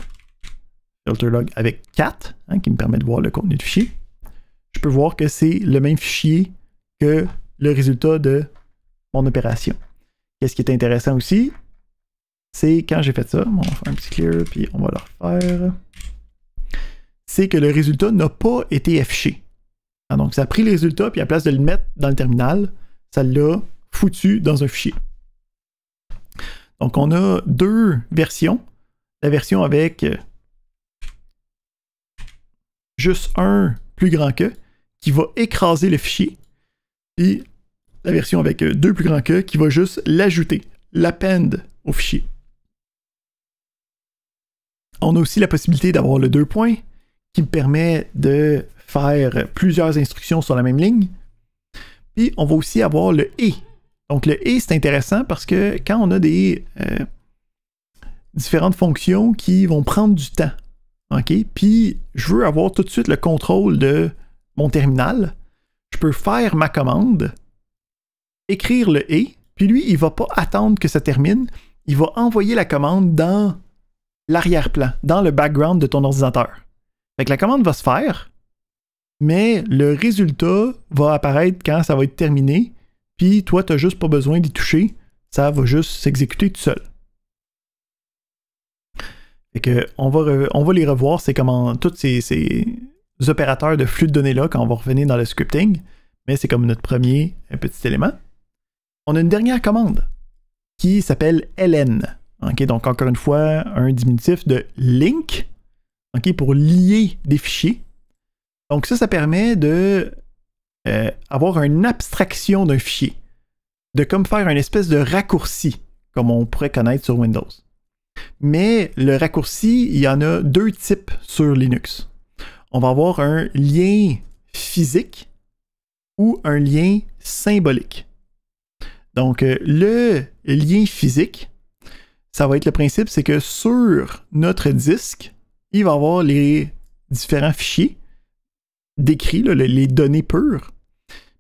[SPEAKER 1] filter log avec 4, hein, qui me permet de voir le contenu du fichier, je peux voir que c'est le même fichier que le résultat de mon opération. Qu'est-ce qui est intéressant aussi, c'est quand j'ai fait ça, on va faire un petit clear, puis on va le refaire, c'est que le résultat n'a pas été affiché. Ah, donc ça a pris le résultat, puis à la place de le mettre dans le terminal, ça l'a foutu dans un fichier. Donc on a deux versions. La version avec juste un plus grand que, qui va écraser le fichier, puis la version avec deux plus grands que, qui va juste l'ajouter, l'append au fichier. On a aussi la possibilité d'avoir le 2 points, qui me permet de faire plusieurs instructions sur la même ligne. Puis on va aussi avoir le « et ». Donc le « et », c'est intéressant parce que quand on a des différentes fonctions qui vont prendre du temps, ok, puis je veux avoir tout de suite le contrôle de mon terminal, je peux faire ma commande, écrire le « et », puis lui, il ne va pas attendre que ça termine, il va envoyer la commande dans l'arrière-plan, dans le background de ton ordinateur. Fait que la commande va se faire, mais le résultat va apparaître quand ça va être terminé, puis toi, tu n'as juste pas besoin d'y toucher, ça va juste s'exécuter tout seul. Fait que on va les revoir, c'est comment tous ces opérateurs de flux de données-là quand on va revenir dans le scripting, mais c'est comme notre premier petit élément. On a une dernière commande qui s'appelle ln. Okay, donc encore une fois, un diminutif de link, okay, pour lier des fichiers. Donc ça permet de avoir une abstraction d'un fichier, de comme faire une espèce de raccourci, comme on pourrait connaître sur Windows. Mais le raccourci, il y en a deux types sur Linux. On va avoir un lien physique ou un lien symbolique. Donc le lien physique, ça va être le principe, c'est que sur notre disque, il va y avoir les différents fichiers décrits, là, les données pures.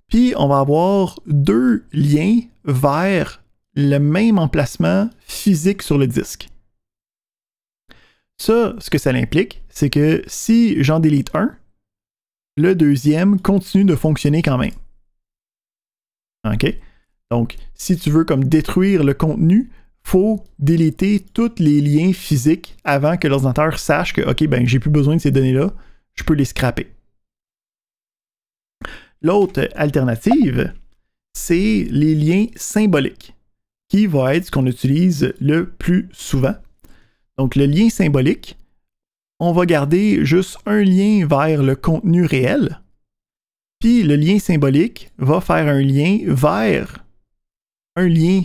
[SPEAKER 1] Puis on va avoir deux liens vers le même emplacement physique sur le disque. Ça, ce que ça implique, c'est que si j'en délite un, le deuxième continue de fonctionner quand même. OK? Donc, si tu veux comme détruire le contenu, il faut déliter tous les liens physiques avant que l'ordinateur sache que, OK, ben j'ai plus besoin de ces données-là, je peux les scraper. L'autre alternative, c'est les liens symboliques, qui va être ce qu'on utilise le plus souvent. Donc, le lien symbolique, on va garder juste un lien vers le contenu réel, puis le lien symbolique va faire un lien vers un lien,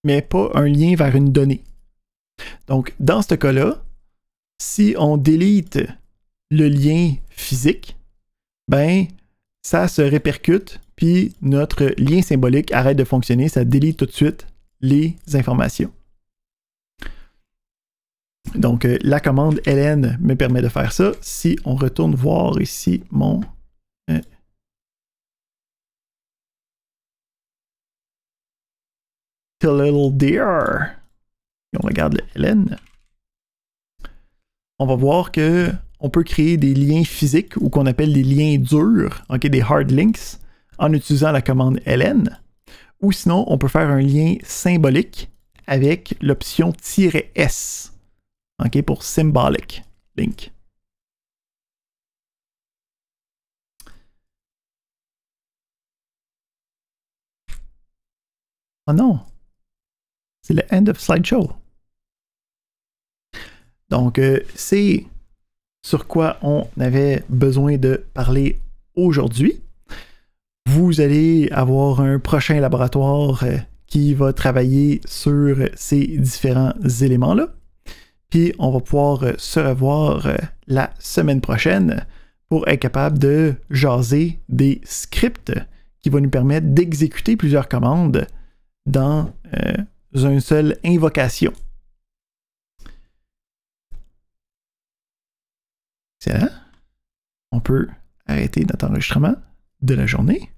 [SPEAKER 1] mais pas un lien vers une donnée. Donc, dans ce cas-là, si on délite le lien physique, ben, ça se répercute, puis notre lien symbolique arrête de fonctionner, ça délite tout de suite les informations. Donc, la commande ln me permet de faire ça. Si on retourne voir ici mon... little deer. Et on regarde le ln. On va voir que on peut créer des liens physiques ou qu'on appelle des liens durs, okay, des hard links, en utilisant la commande ln. Ou sinon, on peut faire un lien symbolique avec l'option -s. Okay, pour symbolic link. Oh non! C'est le end of slideshow. Donc, c'est sur quoi on avait besoin de parler aujourd'hui. Vous allez avoir un prochain laboratoire qui va travailler sur ces différents éléments-là. Puis on va pouvoir se revoir la semaine prochaine pour être capable de jaser des scripts qui vont nous permettre d'exécuter plusieurs commandes dans une seule invocation. Excellent. On peut arrêter notre enregistrement de la journée.